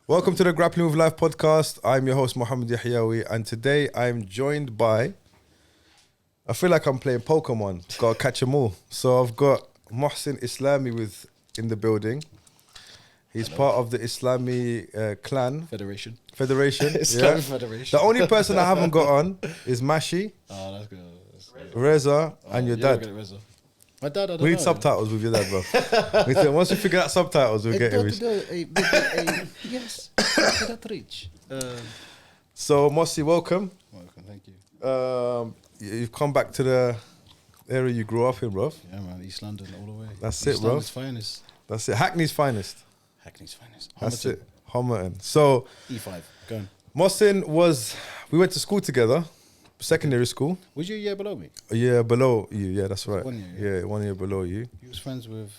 Welcome to the Grappling with Life podcast. I'm your host, Mohammed Yahyawi, and today I'm joined by, I feel like I'm playing Pokemon, gotta catch them all. So I've got Mohsen Eslami in the building. He's part of the Islami clan. Federation. Islamic Federation. The only person I haven't got on is Mashi, Oh, that's good. Reza, and your dad. My dad, I don't We know. need subtitles with your dad, bro. Once we figure out subtitles, we'll get it. Yes, that's rich. So, Mossy, welcome. Welcome, thank you. You've come back to the area you grew up in, bro. Yeah, man, East London all the way. That's East it, bro. London's finest. That's it. Hackney's finest. Hackney's finest. That's it. Homerton. So, E5, go on. Mohsen we went to school together, secondary school. Was you a year below me? A year below you, yeah, that's right. 1 year, Yeah, 1 year below you. You was friends with,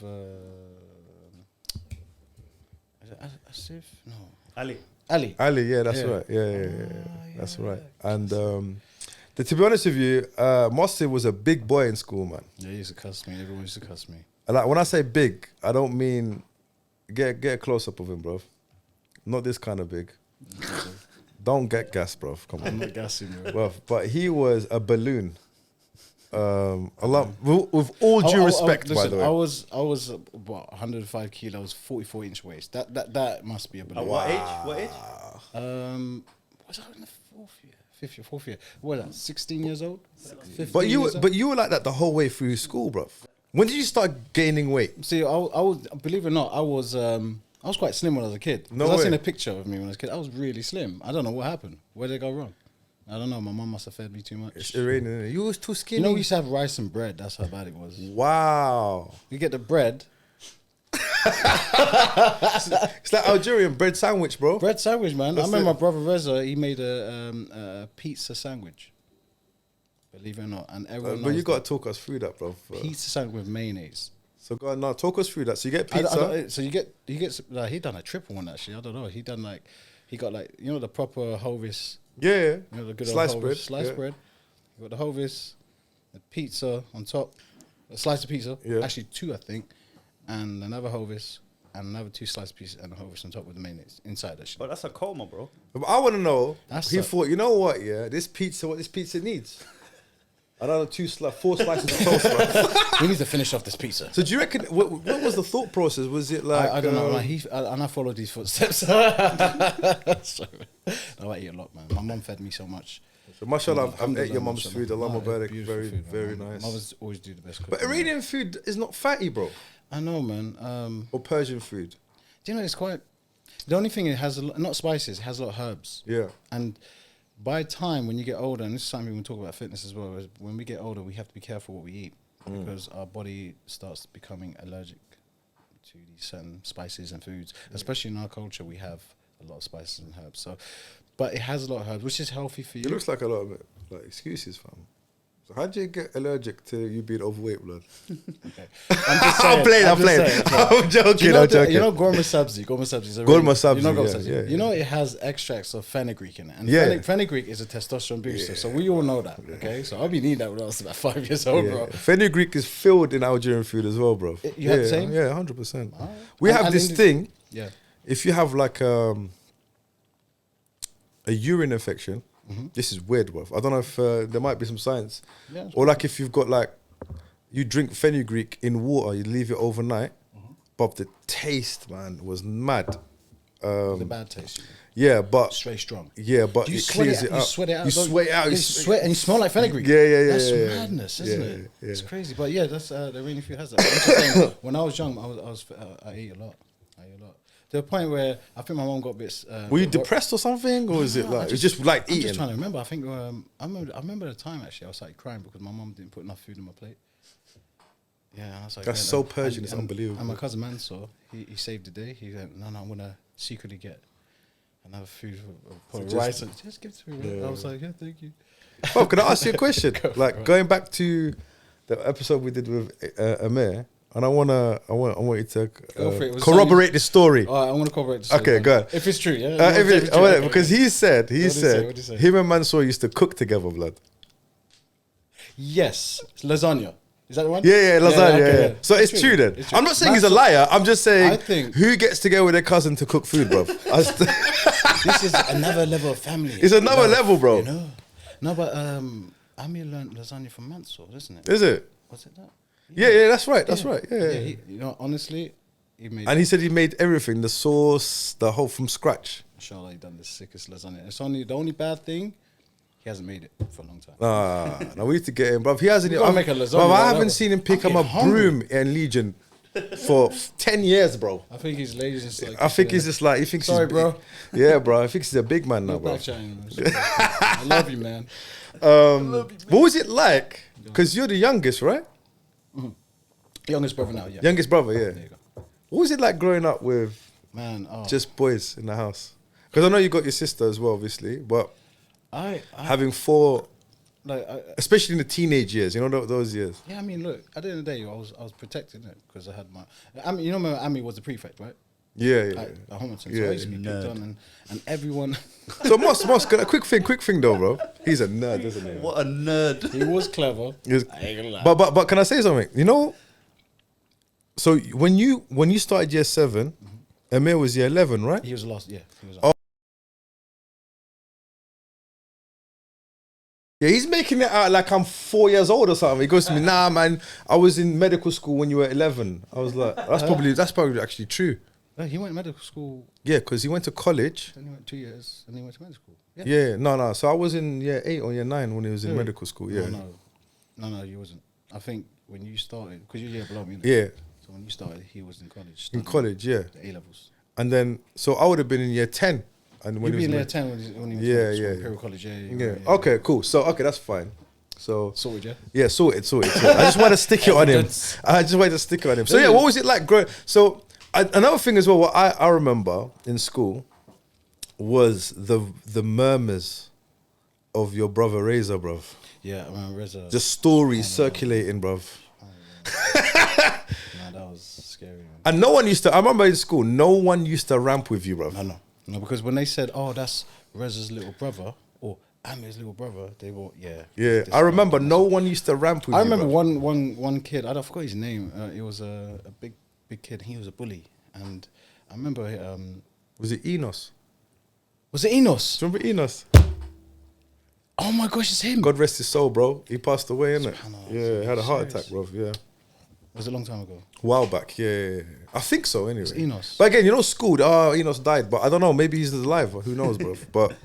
is it Asif? No. Ali, yeah, that's right. Yeah. That's right. And to be honest with you, Mohsen was a big boy in school, man. Yeah, he used to cuss me. Everyone used to cuss me. Like, when I say big, I don't mean get a close up of him, bro. Not this kind of big. Don't get gas, bro. Come on. I'm not gassing you. Well, but he was a balloon. A lot, with all due respect, by the way. I was what 105 kilos, 44-inch waist. That must be a balloon. What age? Was I in the fourth year? What was that? 16 years old. 15 But years old? you were like that the whole way through school, bro. When did you start gaining weight? See, I was, believe it or not, I was quite slim when I was a kid. No I way. seen a picture of me when I was a kid. I was really slim. I don't know what happened. Where did it go wrong? I don't know. My mum must have fed me too much. It's raining. Innit? You was too skinny. You know, we used to have rice and bread. That's how bad it was. Wow. You get the bread. It's like Algerian bread sandwich, bro. Bread sandwich, man. That's I remember it. my brother Reza, he made a pizza sandwich. Believe it or not. And everyone But you knows got to talk us through that, bro. that. Pizza sandwich with mayonnaise. So go on now, talk us through that. So you get I pizza. don't- so you get like, he done a triple one actually. I don't know. He got like, you know, the proper Hovis. Yeah. You know, the good old Sliced Hovis, bread. Sliced yeah. bread. You got the Hovis, the pizza on top, a slice of pizza. Yeah. Actually 2, I think, and another Hovis, and another 2 sliced pieces and a Hovis on top with the mayonnaise inside that shit. But that's a coma, bro. But I want to know. That's He a- thought, you know what? Yeah, what this pizza needs. Another 4 slices of toast, bro. We need to finish off this pizza. So do you reckon? What was the thought process? Was it like? I don't know. Like and I followed these footsteps. So, I eat a lot, man. My mum fed me so much. So mashallah, I've ate Alhamdulillah, your mum's mashallah. food. Allah No, Mubarak. beautiful Very, food, very man. nice. Mothers always do the best cooking. But Iranian food is not fatty, bro. I know, man. Or Persian food. Do you know it's quite? The only thing it has not spices. It has a lot of herbs. Yeah. And by time when you get older, and this is something we talk about fitness as well. Is when we get older, we have to be careful what we eat because our body starts becoming allergic to these certain spices and foods. Especially in our culture, we have a lot of spices and herbs. So, but it has a lot of herbs, which is healthy for you. It looks like a lot of like excuses, fam. So how do you get allergic to you being overweight, blood? Okay. I'm playing. I'm joking. I'm joking. You know Gorma Sabzi. Gorma Sabzi is a Gorma sabzi, You know Gorma yeah, Sabzi. yeah, You know it has extracts of fenugreek in it, and Yeah. fenugreek is a testosterone booster. So we all know that. Okay, so I've been eating that when I was about 5 years old, Yeah. bro. Fenugreek is filled in Algerian food as well, bro. You have the same? Yeah, 100%. Alright. We And- have and this in the- thing. Yeah. If you have like a urine infection, this is weird, bro. I don't know if there might be some science. Yeah, it's Or like if you've got like, you drink fenugreek in water, you leave it overnight, but the taste, man, was mad. The bad taste. Yeah, but Straight strong. yeah, but Do you it sweat clears it it out? You out. sweat it out. You don't sweat it out. You sweat and you smell like fenugreek. Yeah. That's yeah. madness, isn't it? Yeah. It's crazy. But yeah, that's the Iranian food has that. I'm just saying, when I was young, I ate a lot. To the point where I think my mom got bits. Were you depressed or something, or is it No, like it's just like I'm eating? just trying to remember. I think I remember the time actually. I started crying because my mom didn't put enough food on my plate. Yeah, and I was like, That's yeah, so and- Persian, it's and- unbelievable. And my cousin Mansour, he saved the day. He went, no, I'm gonna secretly get another food for So rice and just give it to me. Yeah. I was like, yeah, thank you. Oh, can I ask you a question? Like it. going back to the episode we did with Amir, and I want you to Go for it. It was corroborate the story. All right, I want to corroborate this. Okay, go on. If it's true, yeah. If it- it's true, okay, because okay. he said What'd he say? What'd he say? him and Mansour used to cook together, blood. Yes, lasagna. Is that the one? Yeah, lasagna. okay, Yeah. So it's true then. It's true. I'm not saying Man, he's a so- liar. I'm just saying I think- who gets together with their cousin to cook food, bro. This is another level of family. It's another level, bro. You know? No, but Ami learned lasagna from Mansour, isn't it? Is it? Was it that? Yeah, that's right. That's right. Yeah. He, you know, honestly, he made. And he said he made everything, the sauce, the whole from scratch. Inshallah, he done the sickest lasagna. It's only the only bad thing. He hasn't made it for a long time. No, we need to get him, bro. He hasn't. We gotta make a lasagna Bruv, I right haven't now. seen him pick I'm up a getting hungry. broom in Legion for 10 years, bro. I think he's lazy. Just like I think he's just like he thinks. Sorry, he's bro. Yeah, bro. I think he's a big man now, no bro. back chatting. I love you, man. What was it like? Because you're the youngest, right? Youngest brother now, yeah. Youngest brother, yeah. There you go. What was it like growing up with Man, just boys in the house? Because I know you got your sister as well, obviously, but I having four, like, especially in the teenage years, you know those years. yeah. I mean, look. At the end of the day, I was protected because I had my. I mean, you know, Ami was the prefect, right? Yeah, yeah. At Homerton. Yeah, So I used to be picked on, and everyone. So Moss, a quick thing though, bro. He's a nerd, isn't he? What a nerd. He was clever. He's- I ain't gonna lie. But can I say something? You know, so when you started year 7, Amir was year 11, right? He was the last. Yeah. He was Oh. Yeah, he's making it out like I'm 4 years old or something. He goes to me, nah, man, I was in medical school when you were 11. I was like, that's probably actually true. No, he went to medical school. Yeah, because he went to college. Then he went 2 years, and he went to medical school. Yeah. Yeah, no. So I was in year 8 or year 9 when he was in Really? medical school. Yeah, No, you wasn't. I think when you started, because you're a year below me. innit? yeah, So when you started, he was in college. in studying college. Yeah, the A levels. and then so I would have been in year 10. And when You'd he be was in year med- 10 when he was Yeah, in yeah, Imperial College. Yeah. Yeah. Okay, cool. So that's fine. So Sorted, yeah. yeah, sorted. I just want to stick it on him. I just wanted to stick it on him. So yeah, what was it like growing? So another thing as well, what I remember in school was the murmurs of your brother Razor, bruv. Yeah, I remember Reza. Just stories circulating, bruv. Nah, that was scary. Man. And no one used to. I remember in school, no one used to ramp with you, bruv. No, because when they said, "Oh, that's Reza's little brother," or Amir's little brother, they were Yeah, this I remember no one used to ramp with you. I remember bruv. one kid. I forgot his name. It was a big kid. He was a bully, and I remember. Was it Enos? Was it Enos? Do you remember Enos? Oh my gosh, it's him. God rest his soul, bro. He passed away, innit? Subhanallah. Yeah, he had a heart Serious? attack, bro. Yeah. Was it a long time ago? A while back, yeah. I think so, anyway. It's Enos. But again, you know, school, Enos died, but I don't know, maybe he's alive, who knows, bro. But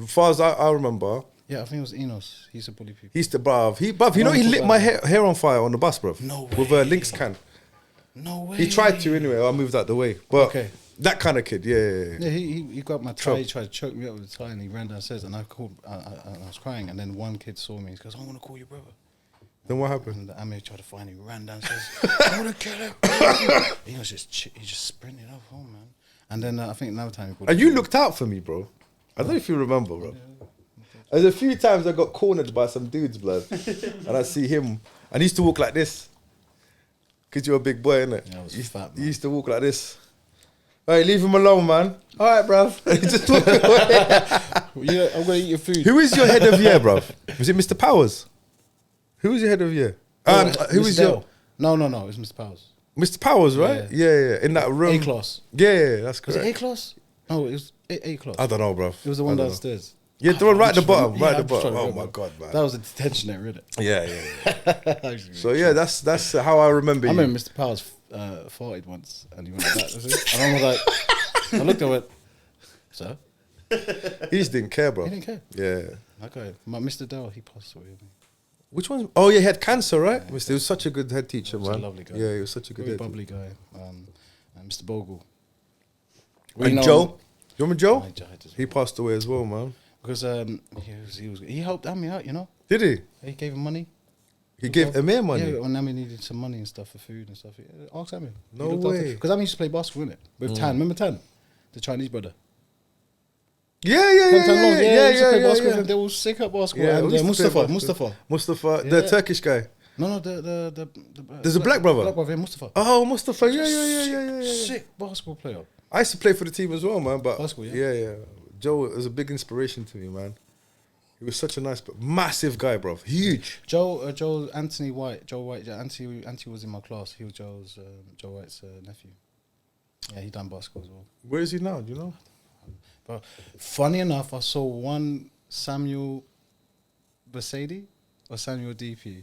as far as I remember, Yeah, I think it was Enos. He used to bully people. he's the bruv. You know, he lit my hair on fire on the bus, bruv. No With a way. Lynx can. No way. He tried to anyway, I moved out the way. But Okay. that kind of kid, yeah. Yeah, he got my tie. Trouble. He tried to choke me up with the tie, and he ran downstairs. And I called. I was crying, and then one kid saw me. He goes, "I want to call your brother." Then what happened? And the Amir tried to find him. He ran downstairs. I want to kill him. He was he just sprinted off home, man. And then I think another time he called. And you looked out for me, bro. I don't know if you remember, bro. There's a few times I got cornered by some dudes, blood. And I see him. And he used to walk like this. Because you're a big boy, innit? Yeah, I was He fat, he man. used to walk like this. All right, leave him alone, man. All right, bruv. And he just walked away. Yeah, I'm gonna eat your food. Who is your head of year, bruv? Was it Mr. Powers? Who was your head of year? Who was your... No, it was Mr. Powers. Mr. Powers, right? Yeah. In that room. A class. Yeah, that's Was correct. it A class? No, it was A class. I don't know, bruv. It was the one downstairs. Yeah, the one right at the bottom. Right at the I'm just bottom. trying to Oh, my remember. God, man. That was a detention there, really. Yeah. So, yeah, that's how I remember I you. remember Mr. Powers farted once, and he went like that. Was it? And I was like, I looked at it, sir. He just didn't care, bro. He didn't care. Yeah. Okay, my Mr. Dell, he passed away. Which one? Oh, yeah, he had cancer, right? He was such a good head teacher, He was a man. lovely guy. Yeah, he was such a good Very head teacher. bubbly guy. And Mr. Bogle. And Joe? You remember Joe? I died as He well. passed away as well, man. Because he helped Ami out, you know. Did he? He gave him money. He gave Amir money? Yeah, when Ami needed some money and stuff for food and stuff. Ask Ami. No way. Because Ami used to play basketball, innit? With Tan. Remember Tan? The Chinese brother. Yeah. Tan Long, he used to play basketball. Yeah. And they all sick at basketball. Yeah, and we used to play Mustafa. Mustafa, the Yeah. Turkish guy. No, the There's a black brother? Black brother, Mustafa. Oh, Mustafa. Yeah. Sick basketball player. I used to play for the team as well, man. But Basketball, yeah. Joe was a big inspiration to me, man. He was such a nice, but massive guy, bro. Huge. Anthony White. Joe White. Yeah, Anthony was in my class. He was Joe White's nephew. Yeah, he done basketball as well. Where is he now? Do you know? But funny enough, I saw one Samuel Basadi or Samuel DP.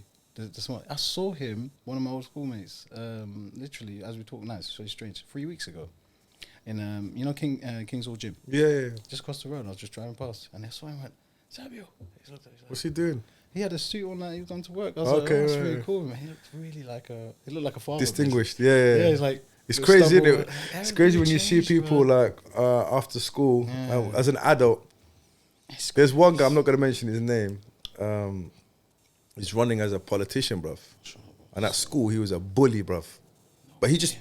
I saw him, one of my old schoolmates, literally as we talk now. It's very strange. 3 weeks ago, in King's Hall Gym. Yeah. Just across the road. I was just driving past, and I saw him. Went, Samuel. He's like, What's he doing? he had a suit on that he was going to work. I was Okay, like, that's right, really right. cool, man. He looked really he looked like a father. Distinguished. Yeah. Yeah, he's like. It's he'll crazy, stumble, isn't it? It's crazy when you see changed, people bro. like after school Yeah. as an adult. It's There's one guy, I'm not going to mention his name. He's running as a politician, bruv. And at school, he was a bully, bruv. But he just,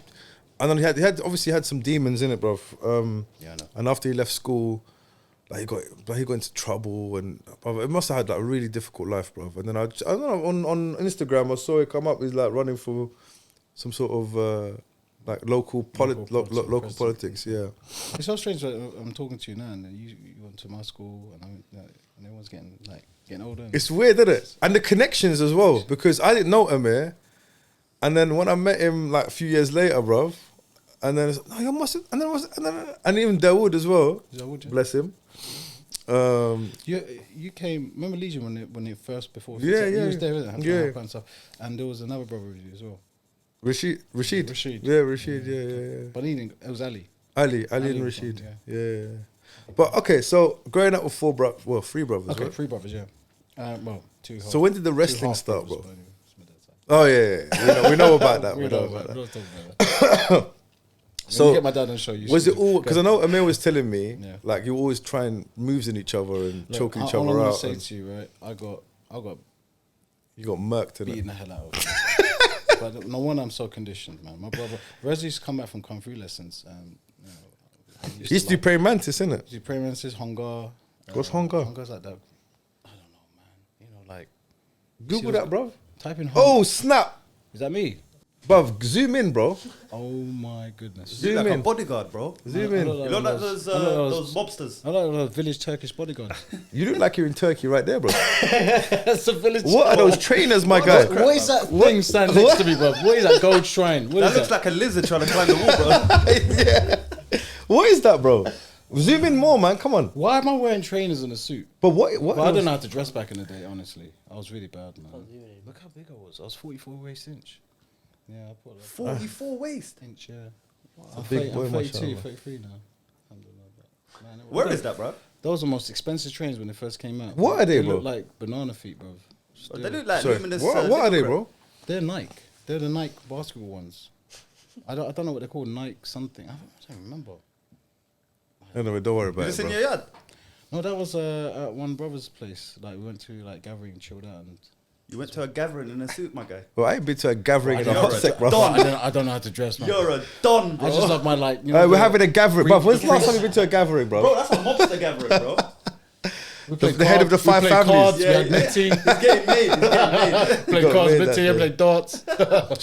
and then he had obviously had some demons in it, bruv. Yeah, I know. And after he left school, he got into trouble, and bruv, it must have had like a really difficult life, bruv. And then I don't know, on Instagram, I saw it come up. He's like running for some sort of like local politics. Yeah. It's so strange that I'm talking to you now, and you went to my school, and everyone's getting older. It's weird, isn't it? And the connections as well, because I didn't know Amir, and then when I met him like a few years later, bruv, and then it's, no, you must, and even Dawood as well. Dawood, yeah. Bless him. You came. Remember Legion when it first before? Yeah, he yeah, was there, wasn't he? yeah. And stuff. And there was another brother with you as well. Rashid. Rashid. Rashid. Yeah. But he didn't. It was Ali. Ali and was Rashid. one, Yeah. But okay, so growing up with three brothers. Okay, right? 3 brothers. Yeah. Well, 2 half. So when did the 2 wrestling half start, brothers, bro? but anyway, it's my dad's side. Oh yeah. We know about that. We we know know about about that. that. Don't talk about that. So When you get my dad on the show. Was it all? Because I know Amir was telling me, Yeah. like you always trying moves in each other and choking each all other I'm out. gonna say and to you, right? I got you got murked in beating it. the hell out of me. But no wonder I'm so conditioned, man. My brother Rez used to come back from Kung Fu lessons, and You used to do praying mantis, innit? do premises, Hongar. What's Hongar? Hongar's like that. I don't know, man. You know, like Google See, that, bro. type in. Oh snap, Is that me? bruv, zoom in, bro. Oh my goodness. Zoom like a in. bodyguard, bro. Zoom I in. look You look like those mobsters. I like those village Turkish bodyguards. You look like you're in Turkey right there, bro. That's a village. What are those trainers, my guy? What is that thing standing next to me, bro? What is that gold shrine? What That is looks that? like a lizard trying to climb the wall, bro. Yeah. What is that, bro? Zoom in more, man. Come on. Why am I wearing trainers and a suit? But what? Well, I don't know how to dress back in the day, honestly. I was really bad, man. Look how big I was. I was 44 waist inch. Yeah, I put like 44 waist. inch, yeah. a big boy, I'm 32, mashallah. 33 now. Alhamdulillah, but, man, Where is that, bro? Those are the most expensive trains when they first came out. What are they, bro? look like banana feet, bro. They look like Sorry. luminous. What are they, bro? They're Nike. They're the Nike basketball ones. I don't know what they're called. Nike something. I don't remember. Anyway, don't worry You about just it, in bro. your yard. No, that was at one brother's place. Like we went to like gathering, chilled out, and You went to a gathering in a suit, my guy. Well, I ain't been to a gathering in a You're hot a sec, bro. don. I don't know how to dress, man. You're a don, bro. I just love my like. You know, We're the- having a gathering, Free- bro. When's the free- last time you been to a gathering, Bro, bro? that's a mobster gathering, bro. we played the head of the cards, we five played families. Cards, Yeah, we had yeah. Mitty, It's getting made. It's getting made. played got cards, made Mitty, that I day. played darts.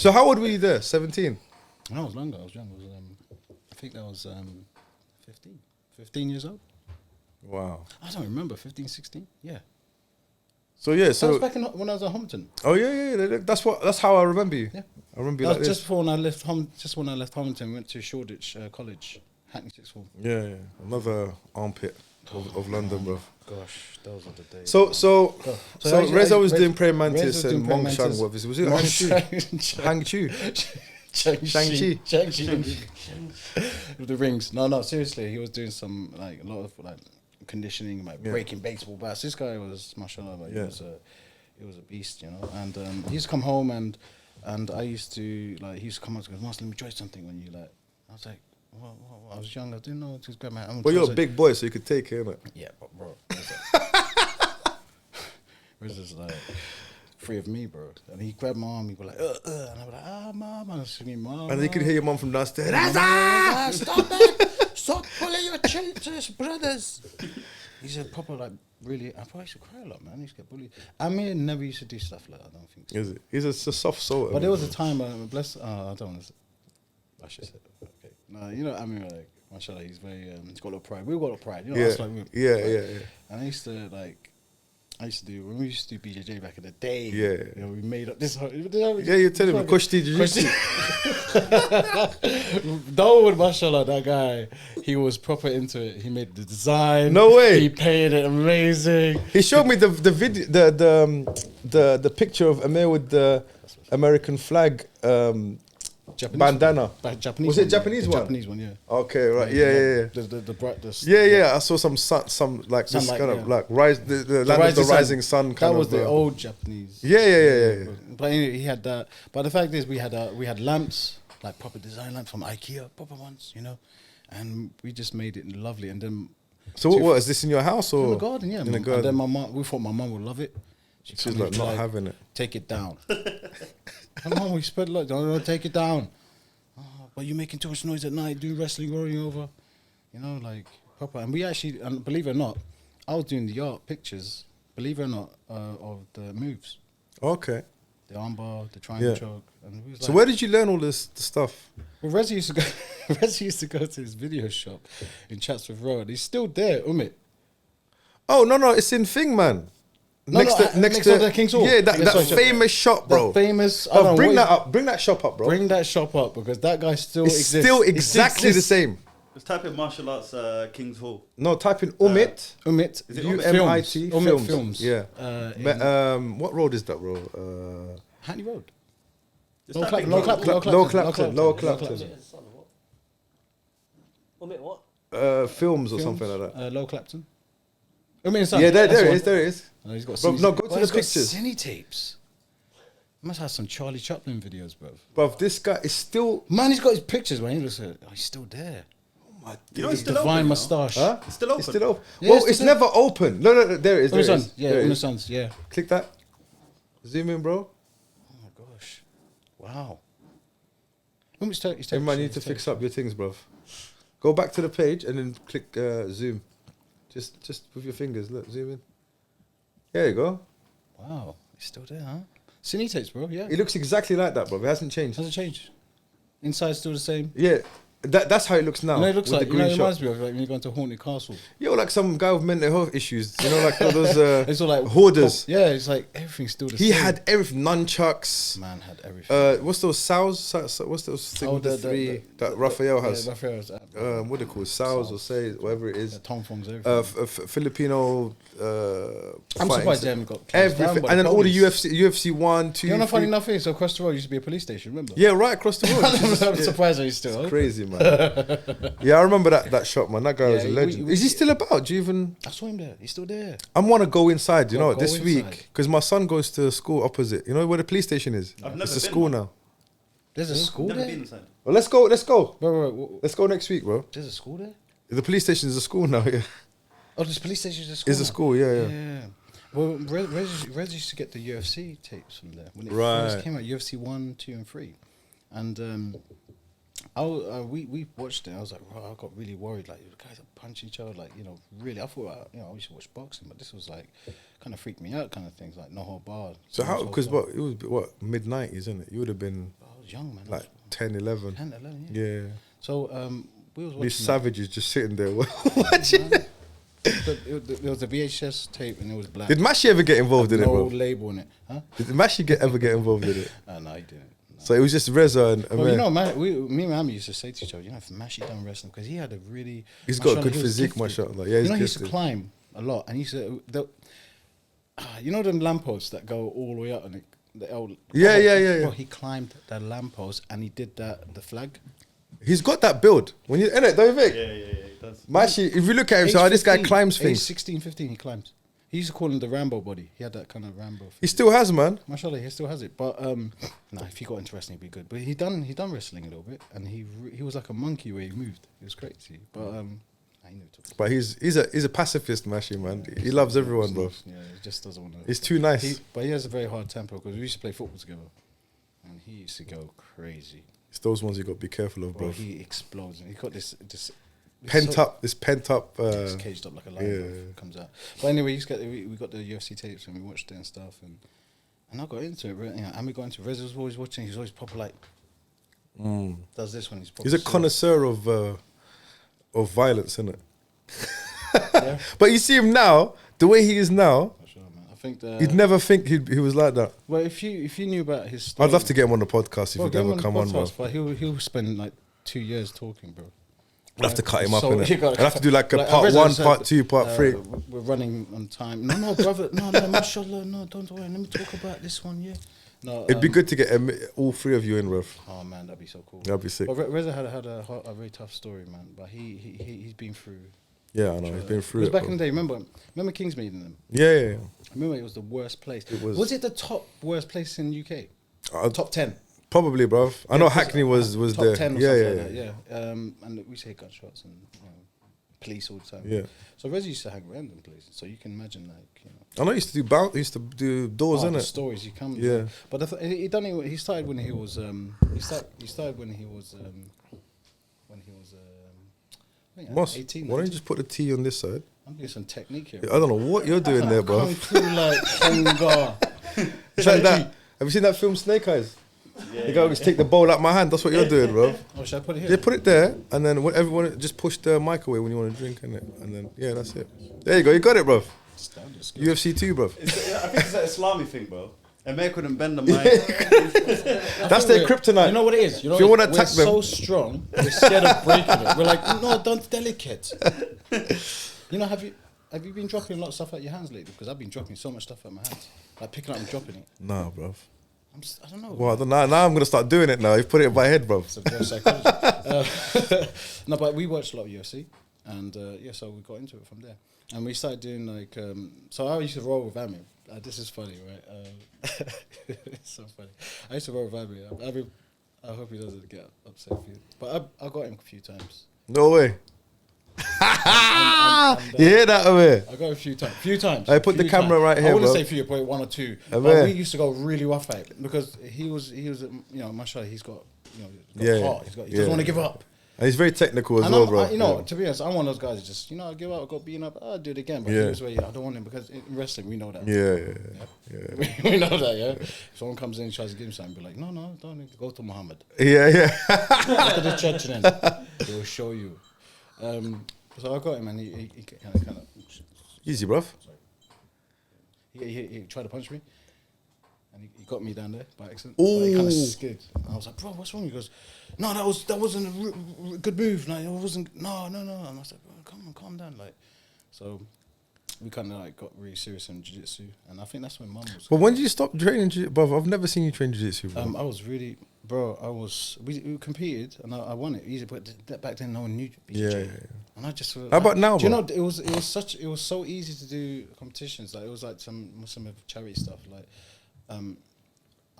So how old were you there? 17. I was younger. I was young. I think that was 15 years old. Wow. I don't remember. 15, 16? Yeah. So yeah, That was so back when I was at Homerton. oh yeah. That's how I remember you. Yeah. I remember you That like was this. just before when I left Homerton, went to Shoreditch College, Hackney Sixth Form. Yeah. Another armpit of London, bro. Gosh, those are the days. So actually, Reza was Rez- doing praying Rez mantis was and doing praying Mong mantis. Shang. Was it Hang Chu? Shang-Chi. Shang-Chi. With the rings. No, seriously, he was doing some like a lot of like conditioning, like Yeah. breaking baseball bats. This guy was mashallah, like, Yeah. he was a beast, you know. And he used to come home and I used to like he used to come out and go, Master, let me try something when you like. I was like, what? I was young, I didn't know to grab my hand. Well, you're a big boy, so you could take it, innit? Yeah, but bro. Reza's like free of me, bro. And he grabbed my arm, he was like, and I was like, mom, and I was screaming, mom. And you could hear your mum from downstairs. Reza, stop it! Stop pulling your chin to his brothers. He's a proper like really. I probably used to cry a lot, man. He used to get bullied. Amir never used to do stuff like that. I don't think so. Is it? He's a soft soul. But there was a time, bless. I don't want to. I should say. Okay. No, you know Amir, like, mashallah, he's very. He's got a lot of pride. We've got a lot of pride. You know, Yeah. us, like, Yeah. And I used to like. I used to do when we used to do BJJ back in the day. Yeah. You know, we made up this. Yeah, you're telling me. Kushti Jiu-Jitsu. Dawood, mashallah, that guy, he was proper into it. He made the design. No way. He painted it amazing. He showed me the video, the picture of Amir with the American flag Japanese bandana. Japanese Was it one, Japanese the one? Japanese one, yeah. Okay, right. Yeah. The brightest. Yeah. I saw some like this Sunlight, kind of yeah. like rise the land of the rising sun. Kind That was of, the old Japanese. Yeah. But anyway, he had that. But the fact is, we had lamps, like proper design lamps from IKEA, proper ones, you know, and we just made it lovely. And then So what is this in your house or in the garden? Yeah, in the and garden? then my mom, we thought my mum would love it. She's come like in, not having it. Take it down. And mom, we spread like, don't take it down. Oh, but you're making too much noise at night, doing wrestling, rolling over, you know, like proper. And we actually, and believe it or not, I was doing the art pictures, believe it or not, of the moves, Okay. the armbar, the triangle Yeah. choke, and we was So like, where did you learn all this stuff? well, Reza used to go. Reza used to go to his video shop in Chatsworth Road. He's still there, Umit. Oh no, it's in Thing, man. Next to the King's Hall. Yeah, that sorry, famous shop, bro. The famous. I Oh, don't know bring what that is- up. Bring that shop up, bro. Bring that shop up because that guy still it's exists. still It exactly the exists. same. Just type in martial arts King's Hall. No, type in Umit. Umit. Is it UMIT Umit films. Films. Yeah. In What road is that road? Hackney Road. Just Lower type in Clapton. King's Hall. Lower Clapton. What? Films or something like that. Low Clapton. Umit and Son. Yeah, That's there one. it is. There it is. No, he's got Bro, cine- no, go to the he's got pictures. Cine tapes. Must have some Charlie Chaplin videos, bro. Bruv, this guy is still. Man, he's got his pictures, man. He looks like, oh, he's still there. You know it's still Divine open. mustache. Huh? It's still open. It's still open. Yeah, Well, it's it's still never open. No, there it is. There Umit it Son. is. Yeah, There it Umit is. Sons. Yeah. Click that. Zoom in, bro. Oh my gosh. Wow. Umit's Hey, man, you need to fix up your things, bruv. Go back to the page and then click zoom. Just with your fingers. Look, zoom in. There you go. Wow. He's still there, huh? Cine tapes, bro. Yeah. It looks exactly like that, bruv. It hasn't changed. Hasn't changed. Inside's still the same. Yeah, that's how it looks now. You know, it looks with like, the you know, green it shop. reminds me of like when you go into Haunted Castle. Yo, like some guy with mental health issues. You know, like all those It's all like hoarders. Yeah, it's like everything's still the He same. had everything. Nunchucks. Man had everything. What's those sows? What's those things with the three that Raphael has? Yeah, Raphael's. What are they called? Sows or say whatever it is. Tom Fong's everything. Filipino. I'm fighting surprised they haven't got closed down everything, by and then all the police. UFC 1, 2, You know, funny 3. enough is, so across the road used to be a police station, remember? Yeah, right across the road. I'm surprised he's still. It's crazy, man. Yeah, I remember that shop, man. That guy was a Yeah, legend. Is he still about? Do you even? I saw him there. He's still there. I want to go inside. You Go- know, go this inside. week because my son goes to school opposite. You know where the police station is? I've never It's a been, school man. now. There's a school Never there. been inside. Well, let's go. Let's go. Bro, Let's go next week, bro. there's a school there. The police station is a school now. Yeah, Oh, this police station is a school. it's a now? school. Yeah. Yeah. Well, Rez used to get the UFC tapes from there when it Right. first came out. UFC 1, 2, and 3, and we watched it. I was like, wow, I got really worried. Like, the guys are punching each other. Like, you know, really. I thought, we should watch boxing, but this was like kind of freaked me out. Kind of things like no hold bar. So how? No hold Because bar. what? It was what mid-90s, isn't it? You would have been I was young, man. I like was 10, 11. 10, 11, yeah. Yeah. So we was watching These that. savages just sitting there watching. There was a VHS tape and it was black. Did Mashi ever get involved in it, no bro? label on it, huh? Did Mashi ever get involved in it? No, he didn't. No. So it was just Reza and Well, Amir. you know, man, me and Mami used to say to each other, you know, if Mashi done wrestling, because he had a really... He's got a mashallah, good he was physique, gifted. mashallah. Yeah, You he's know, he used to gifted. climb a lot, and he used to... you know them lampposts that go all the way up, and the old... Yeah. Bro, he climbed the lamppost, and he did the flag. He's got that build. When you in it, don't you think? Yeah, it does. Mashi, if you look at him, Age so this guy 15, climbs age things. 16, 15, he climbs. He used to call him the Rambo body. He had that kind of Rambo. He still has, man. Mashallah, he still has it. But if he got into wrestling, he'd be good. But he done wrestling a little bit, and he was like a monkey where he moved. It was crazy. But I knew it. But he's a pacifist, Mashi, man. He loves everyone, bro. Yeah, he just doesn't want to. He's too nice. But he has a very hard temper because we used to play football together, and he used to go crazy. It's those ones you got to be careful of, Bro, bro. he explodes, and he got this Pent up. It's caged up like a lion. yeah. Bro, comes out. But anyway, we got the UFC tapes and we watched it and stuff, and I got into it. You know, and we got into it. Reza was always watching. He's always proper like does this when he's proper. He's a serious. connoisseur of violence, isn't it? Yeah. But you see him now, the way he is now. For sure, man. think You'd never think he was like that. Well, if you knew about his story, I'd love to get him on the podcast if Bro, he'd get him ever on the come on, bro. podcast, but he'll spend like 2 years talking, bro. I'd have to cut him up, So innit? you gotta I'd have to do like a like, part Reza 1, said, part 2, part 3. We're running on time. No, brother. No, mashallah. No, don't worry. Let me talk about this one, yeah. No, It'd be good to get all 3 of you in, bro. Oh man, that'd be so cool. That'd be sick. But Reza had a very tough story, man. But he's been through. Yeah, I know. He's been through It was it. back bro. in the day. Remember Kings meeting them. Yeah. I remember it was the worst place. It was. Was it the top worst place in UK? Top 10. Probably, bro. I know Hackney was top there. 10 or Yeah. something like that, yeah. And we say gunshots and police all the time. Yeah. So Reza used to hang around them places. So you can imagine, like, you know. I know he used to do doors, The innit? stories he comes. Yeah. But he started when he was he started when he was I think Moss, 18. why don't you just put the T on this side? I'm doing some technique here. I don't know what you're doing there, bro. Come through like hunger. It's like that. Have you seen that film Snake Eyes? The guy just take the bowl out my hand. That's what you're doing, bro. Oh, should I put it here? Yeah, put it there, and then when everyone just push the mic away when you want to drink, innit? And then yeah, that's it. There you go. You got it, bro. Standard skills. UFC 2, bro. I think it's that Islami thing, bro. And May couldn't bend the mic. That's their kryptonite. You know what it is? You know If you what wanna it is? We're attack them- so strong, we're scared of breaking it. We're like, no, don't delicate. You know, have you been dropping a lot of stuff out your hands lately? Because I've been dropping so much stuff out my hands. Like picking up and dropping it. Nah, bro. I don't know. Well, now I'm gonna start doing it now. You put it in my head, bro. It's a real psychology. No, but we watched a lot of UFC, and so we got into it from there. And we started doing like, so I used to roll with Ami. This is funny, right? It's so funny. I used to roll with Ami. I hope he doesn't get upset with you. But I got him a few times. No way. And, You hear that away? I got him a few times. I put the camera right here, I wouldn't bro. say few, probably 1 or 2. I But bet. we used to go really rough at it because he was, you know, mashallah, he's got Yeah, heart. He yeah. doesn't want to give up. And he's very technical as And well, I'm, bro. you know, Yeah. to be honest, I'm one of those guys that just, I give up, I got beaten up, I'll do it again. But Yeah. he was where, I don't want him because in wrestling, we know that. Yeah. We know that, yeah. If someone comes in and tries to give him something, be like, no, don't need to go to Muhammad. Yeah. After the church and then he will show you. So I got him and he kind of Easy, bro. he tried to punch me. And he got me down there by accident. Ooh. But he kind of skid. And I was like, bro, what's wrong? He goes, no, that wasn't a good move. Like, it wasn't. No. And I was like, bro, come on, calm down. Like, so we kind of like got really serious in jiu-jitsu, and I think that's when Mum was. But when did you stop training jiu-jitsu? Bro, I've never seen you train jiu-jitsu, bro. I was really, we competed and I won it easy, but back then no one knew. Yeah. And I just. How about now, Do you bro? know it was so easy to do competitions. Like it was like some charity stuff. Like,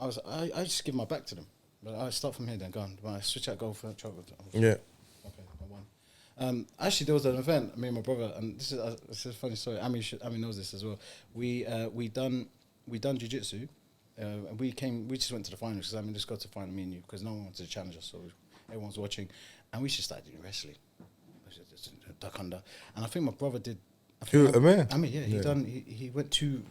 I just give my back to them. But I start from here, then go on. When I switch out, go for travel. Yeah. Okay, I won. Actually, there was an event. Me and my brother, and this is a funny story. Ami knows this as well. We done jiu-jitsu. And we just went to the finals because just got to final, me and you, because no one wanted to challenge us, so everyone's watching, and we just started doing wrestling, duck under, and I think my brother did. Amir? He went too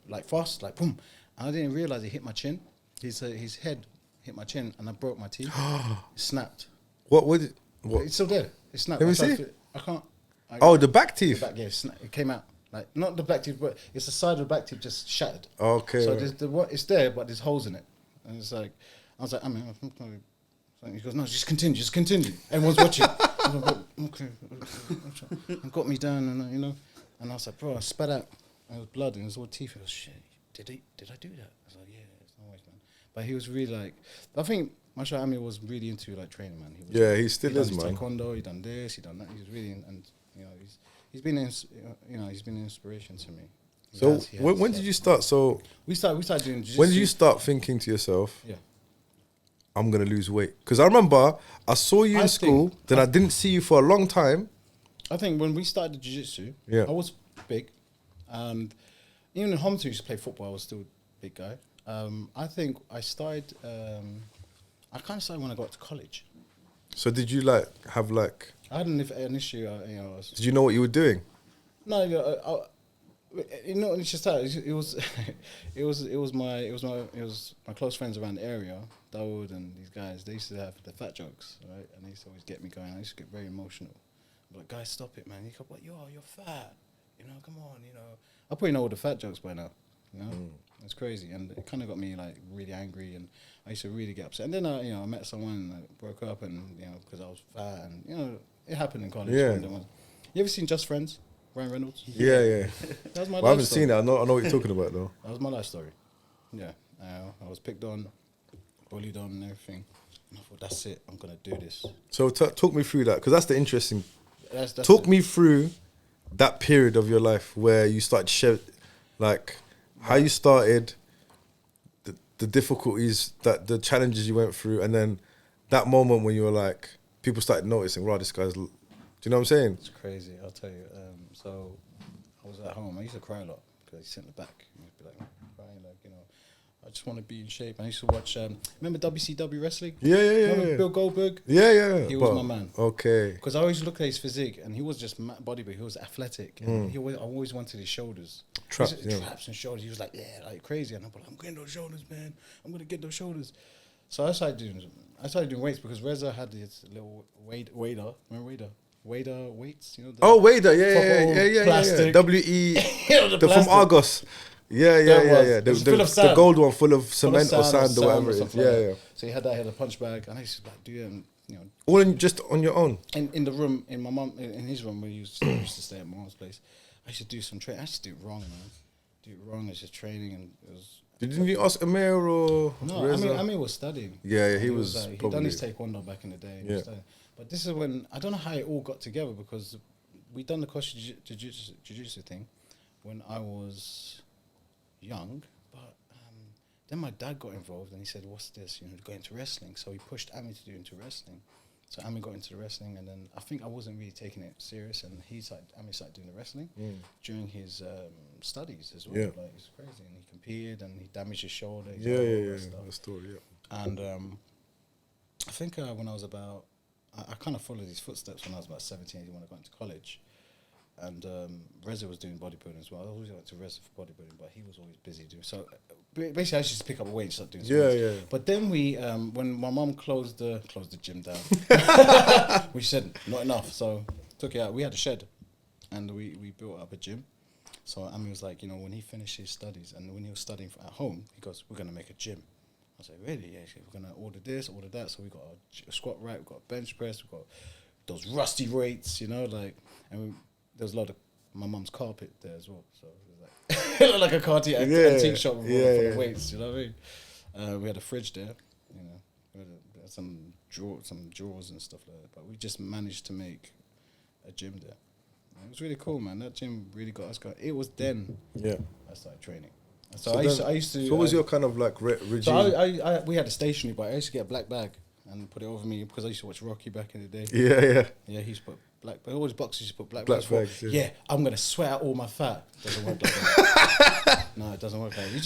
like fast, like boom, and I didn't realize he hit my chin. His head hit my chin, and I broke my teeth. It snapped. What was it? What? It's still there. It snapped. Let me see. I can't. Oh, the back teeth. The back, yeah, it came out. Like not the back teeth, but it's the side of the back teeth just shattered. Okay. So there's it's there, but there's holes in it, and it's like I was like, he goes, no, just continue. Everyone's watching. I was like, okay, and got me down, and and I was like, bro, I spat out, and it was blood, and it was all teeth. I was shit. Did I do that? I was like, yeah, it's no worries, man. But he was really like, I think Marshall Amir was really into like training, man. He still is, man. Taekwondo, he done this, he done that. He was really, and he's been an inspiration to me. So when did you start? So we started doing jiu-jitsu. when did you start thinking to yourself, Yeah. I'm gonna lose weight? Because I remember I saw you in school, then I didn't see you for a long time. I think when we started jiu-jitsu, Yeah. I was big. And even in Hometown, used to play football, I was still a big guy. I think I started, I kind of started when I got to college. So did you have I had an issue, did you know what you were doing? no, it's just that it was my close friends around the area, Dawood and these guys. They used to have the fat jokes, right? And they used to always get me going. I used to get very emotional. I'm like, guys, stop it, man. You go, what? You're fat. Come on. I probably know all the fat jokes by now. You know, it's crazy, and it kind of got me like really angry, and I used to really get upset. And then I met someone, and I broke up, and because I was fat, and it happened in college. Yeah. You ever seen Just Friends? Ryan Reynolds. Yeah. That was my. I haven't seen it. I know what you're talking about though. That was my life story. Yeah, I was picked on, bullied on, and everything. And I thought, that's it. I'm gonna do this. So talk me through that, because that's the interesting. That's Talk me through that period of your life where you started like how you started, the difficulties, the challenges you went through, and then that moment when you were like, people started noticing, wow, this guy's. Do you know what I'm saying? It's crazy. I'll tell you. So I was at home. I used to cry a lot because I used to sit in the back. I used to be like crying, like I just want to be in shape. I used to watch. Remember WCW wrestling? Yeah. Remember Bill Goldberg? Yeah. He was my man. Okay. Because I always looked at his physique, and he was just bodybuilder. He was athletic, and I always wanted his shoulders. Traps and shoulders. He was like, like crazy. And I'm like, I'm getting those shoulders, man. I'm gonna get those shoulders. So I started doing weights because Reza had this little wader. Remember Wader? Wader weights, Wader, yeah. Plastic. WE, the from plastic. Argos. Yeah. It was full of sand. The gold one, full of cement or sand or whatever it is. Yeah. So he had a punch bag, and I used to like do it, All just on your own. in the room, in my mum, in his room, where he used to stay at my mom's place. I used to do some training. I used to do it wrong, man. Do it wrong. It's just training, and it was. Didn't you ask Amir or No, Reza? Amir was studying. Yeah, he was he probably. done his taekwondo back in the day. Yeah. But this is when I don't know how it all got together, because we done the cross jiu-jitsu thing when I was young, but then my dad got involved and he said, "What's this? Go into wrestling." So he pushed Ami to do into wrestling. So Ami got into the wrestling, and then I think I wasn't really taking it serious, and Ami started doing the wrestling during his studies as well. Yeah. Like, it's crazy, and he competed and he damaged his shoulder. Yeah. The story, yeah. And I think when I was about, I kind of followed his footsteps when I was about 17, 18, when I got into college. And Reza was doing bodybuilding as well. I always went to Reza for bodybuilding, but he was always busy doing. So basically, I used to pick up a weight and start doing. Yeah. But then when my mum closed the gym down, we said not enough. So took it out. We had a shed, and we built up a gym. So Ami was like, when he finished his studies and when he was studying at home, he goes, "We're gonna make a gym." I was like, "Really? Yeah, we're gonna order this, order that." So we got a squat rack, we got a bench press, we got those rusty weights, and there's a lot of my mum's carpet there as well. So it was like, it looked like a antique shop with full of weights. You know what I mean? We had a fridge there. We had some drawers and stuff like that. But we just managed to make a gym there. It was really cool, man. That gym really got us going. It was then I started training. So I used to. So what was your kind of like regime? So we had a stationary, but I used to get a black bag and put it over me because I used to watch Rocky back in the day. Yeah. He used to put black. But always boxers used to put black bags. Yeah, I'm gonna sweat out all my fat. Doesn't work like that. No, it doesn't work like that. You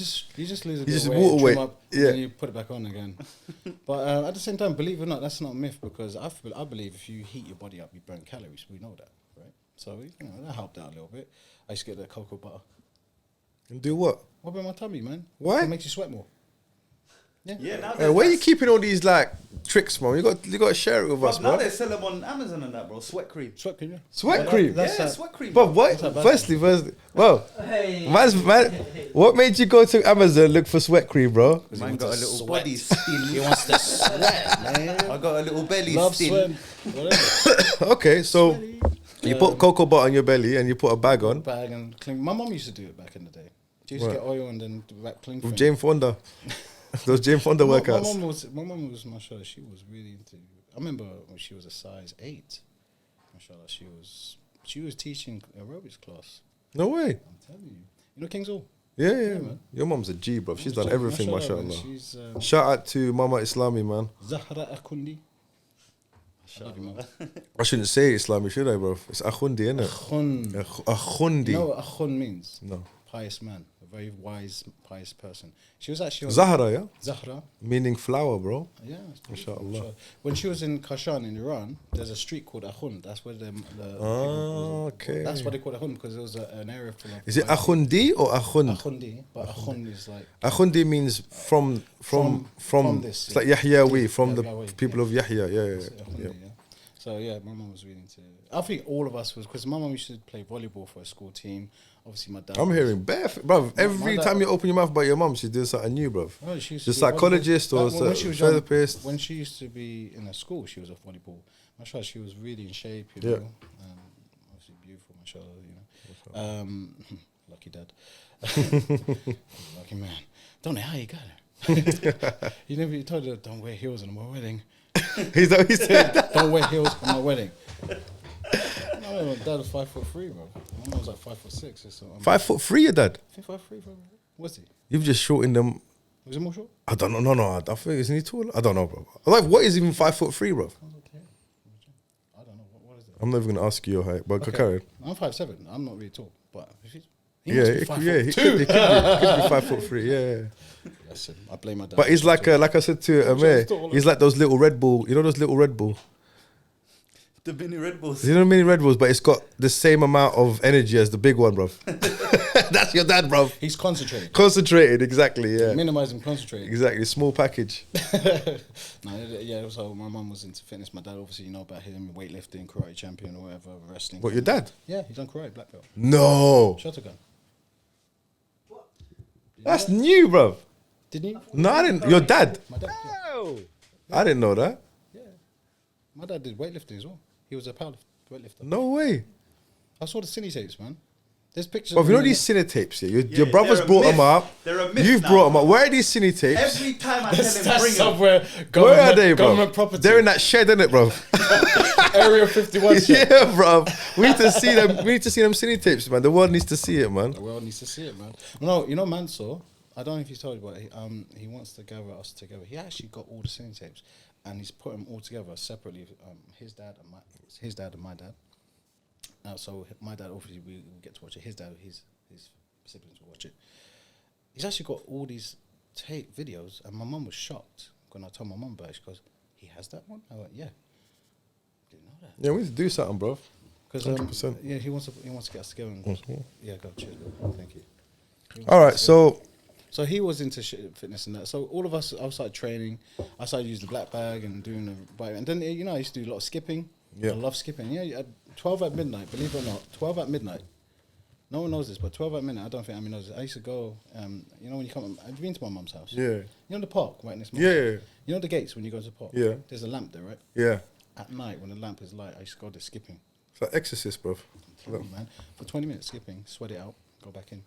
just lose a bit of weight, water weight. up, and then you put it back on again. But at the same time, believe it or not, that's not a myth, because I believe if you heat your body up, you burn calories. We know that, right? So that helped out a little bit. I used to get the cocoa butter. And do what? What about my tummy, man? Why? It makes you sweat more. Now where are you keeping all these like tricks, man? You got to share it with us, now bro. they sell them on Amazon and that, bro. Sweat cream. Sweat cream, yeah. Sweat cream. Sweat cream. But what? Firstly, well, what made you go to Amazon look for sweat cream, bro? Man got a little body still. He wants to sweat, man. I got a little belly Love still. sweat. Whatever. Okay, so you put cocoa butter on your belly and you put a bag on. Bag and clean. My mum used to do it back in the day. She used to get oil and then wrap clean. With Jane Fonda. Those Jane Fonda workouts. My mum was, mashallah, she was really into. I remember when she was a size 8. Mashallah, she was teaching aerobics class. No way. I'm telling you. King's Hall. Yeah, man. Your mum's a G, bro. She's done everything, mashallah. Man. She's Shout out to Mama Eslami, man. Zahra Akundi. I shouldn't say Islami, should I, bro? It's Akhundi, innit? Akhundi. You know what Akhun means? No. Pious man. A very wise, pious person. She was actually... Zahra, yeah? Zahra. Meaning flower, bro. Yeah. Mashallah. When she was in Kashan in Iran, there's a street called Akhund. That's where the okay. That's what they call Akhund, because it was an area full of... Is it Akhundi or Akhund? Akhundi, but Akhund is like... Akhundi means from this. It's like Yahyawi, from the Yahyawi, people of Yahya. Yeah. Yeah. So yeah, my mum was really into. I think all of us was, because my mum used to play volleyball for a school team. obviously my dad. I'm hearing bare, bruv. Every my time dad- you open your mouth about your mum, she's doing something new, bruv. Oh, she used The to be a psychologist volleyball- or like, when she was young- therapist. When she used to be in a school, she was a volleyball. Mashallah, she was really in shape. You Yeah. know, obviously beautiful. Mashallah, you know. Lucky dad. Lucky man. Don't know how you got her. You told her don't wear heels on my wedding. He's that what he said. Don't wear heels on my wedding. No, my dad was 5'3", bro. My mum was like 5'6" or something. 5'3", your dad. I think 5'3", bro. What's he? You've just shortened them. Was he more short? I don't know. No. I think isn't he tall? I don't know, bro. Like, what is even 5'3", bro? I don't know. What is it? I'm never gonna ask you your height, but Okay. carry on. I'm 5'7". I'm not really tall, but if he's, he Yeah, must be he 5'2". could be 5'3". Yeah. Listen, I blame my dad. But he's like I said to Amir, he's like those little Red Bull. You know those little Red Bull. The mini Red Bulls. You know mini Red Bulls, but it's got the same amount of energy as the big one, bro. That's your dad, bro. He's concentrated. Concentrated, exactly. Yeah, Minimize and concentrate. exactly. Small package. Yeah, so my mum was into fitness. My dad, obviously, you know about him, weightlifting, karate champion or whatever, wrestling. What, your dad? Yeah, he's done karate, black belt. No, Shotgun. that's new, bro. Didn't you? No, I didn't. Your dad? My dad, yeah. I didn't know that. Yeah. My dad did weightlifting as well. He was a power weightlifter. No way. I saw the cine tapes, man. There's pictures. But of you know him these cine tapes, yeah? Your Yeah, brothers they're a brought them myth. up. They're a myth You've now. brought them up. Where are these cine tapes? Every time I tell him bring them. somewhere. Where are they, bro? Government property. They're in that shed, innit, bro? Area 51. shit. Yeah, bro. We need to see them. We need to see them cine tapes, man. The world needs to see it, man. The world needs to see it, man. No, you know Mansour. I don't know if he's told you, but he wants to gather us together. He actually got all the cine tapes, and he's put them all together separately. His dad and my dad. So my dad, obviously, we get to watch it. His dad, his siblings will watch it. He's actually got all these tape videos, and my mum was shocked when I told my mum about it. She goes, "He has that one?" I went, "Yeah." Didn't know that. Yeah, we need to do something, bro. Because 100%. yeah, he wants to get us together. And yeah, go cheers, bro. Thank you. All right, so So he was into fitness and that. So all of us, I started training. I started using the black bag and doing the bike. And then, you know, I used to do a lot of skipping. Yeah. I love skipping. Yeah, at 12 at midnight, believe it or not, 12 at midnight. No one knows this, but 12 at midnight, I don't think Amy knows this. I used to go, you know, when you come, I've been to my mum's house. yeah, You know the park right next to yeah, yeah, You know the gates when you go to the park? Yeah. There's a lamp there, right? yeah. At night, when the lamp is light, I used to go there skipping. It's like Exorcist, bro. Man, for 20 minutes skipping, sweat it out, go back in.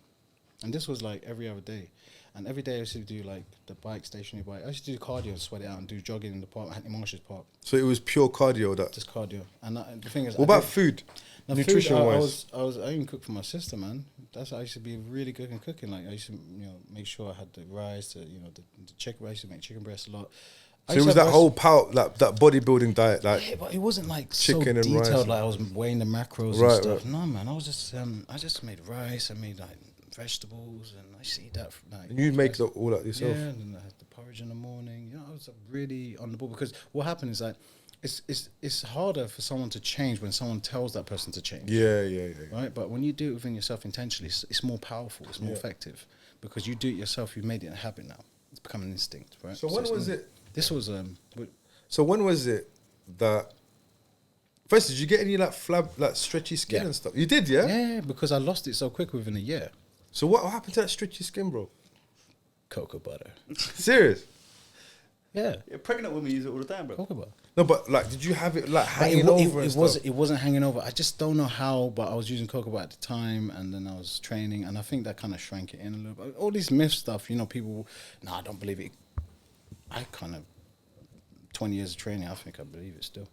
And this was like every other day. And every day I used to do like the bike, stationary bike. I used to do cardio and sweat it out and do jogging in the park, Hackney Marshes Park, So it was pure cardio. That. just cardio. And the thing is, What about food? now Nutrition food, wise. I even cooked for my sister, man. I used to be really good in cooking. Like I used to, you know, make sure I had the rice, the chicken. I used to make chicken breast a lot. I So it used was to that have whole power, that bodybuilding diet, like yeah, but it wasn't like chicken so and detailed. rice. Like I was weighing the macros Right, and stuff. right. No, man, I was just I just made rice. I made like vegetables, and I used to eat that. Like, you make all that yeah, yourself. and then I had the porridge in the morning. You know, I was really on the ball because what happened is that it's harder for someone to change when someone tells that person to change. Yeah, Right, but when you do it within yourself intentionally, it's more powerful. It's more effective because you do it yourself. You made it a habit now. It's become an instinct, right? So when it's was not- it? This was So when was it that? First, did you get any like stretchy skin Yeah. and stuff? You did, yeah? yeah, because I lost it so quick within a year. So what happened to that stretchy skin, bro? Cocoa butter. Serious? Yeah, Yeah, pregnant women use it all the time, bro. cocoa butter. No, but like, did you have it like But hanging over and stuff? it wasn't hanging over. I just don't know how, but I was using cocoa butter at the time, and then I was training, and I think that kind of shrank it in a little bit. All these myth stuff, you know, people, no, I don't believe it. I kind of, 20 years of training, I think I believe it still.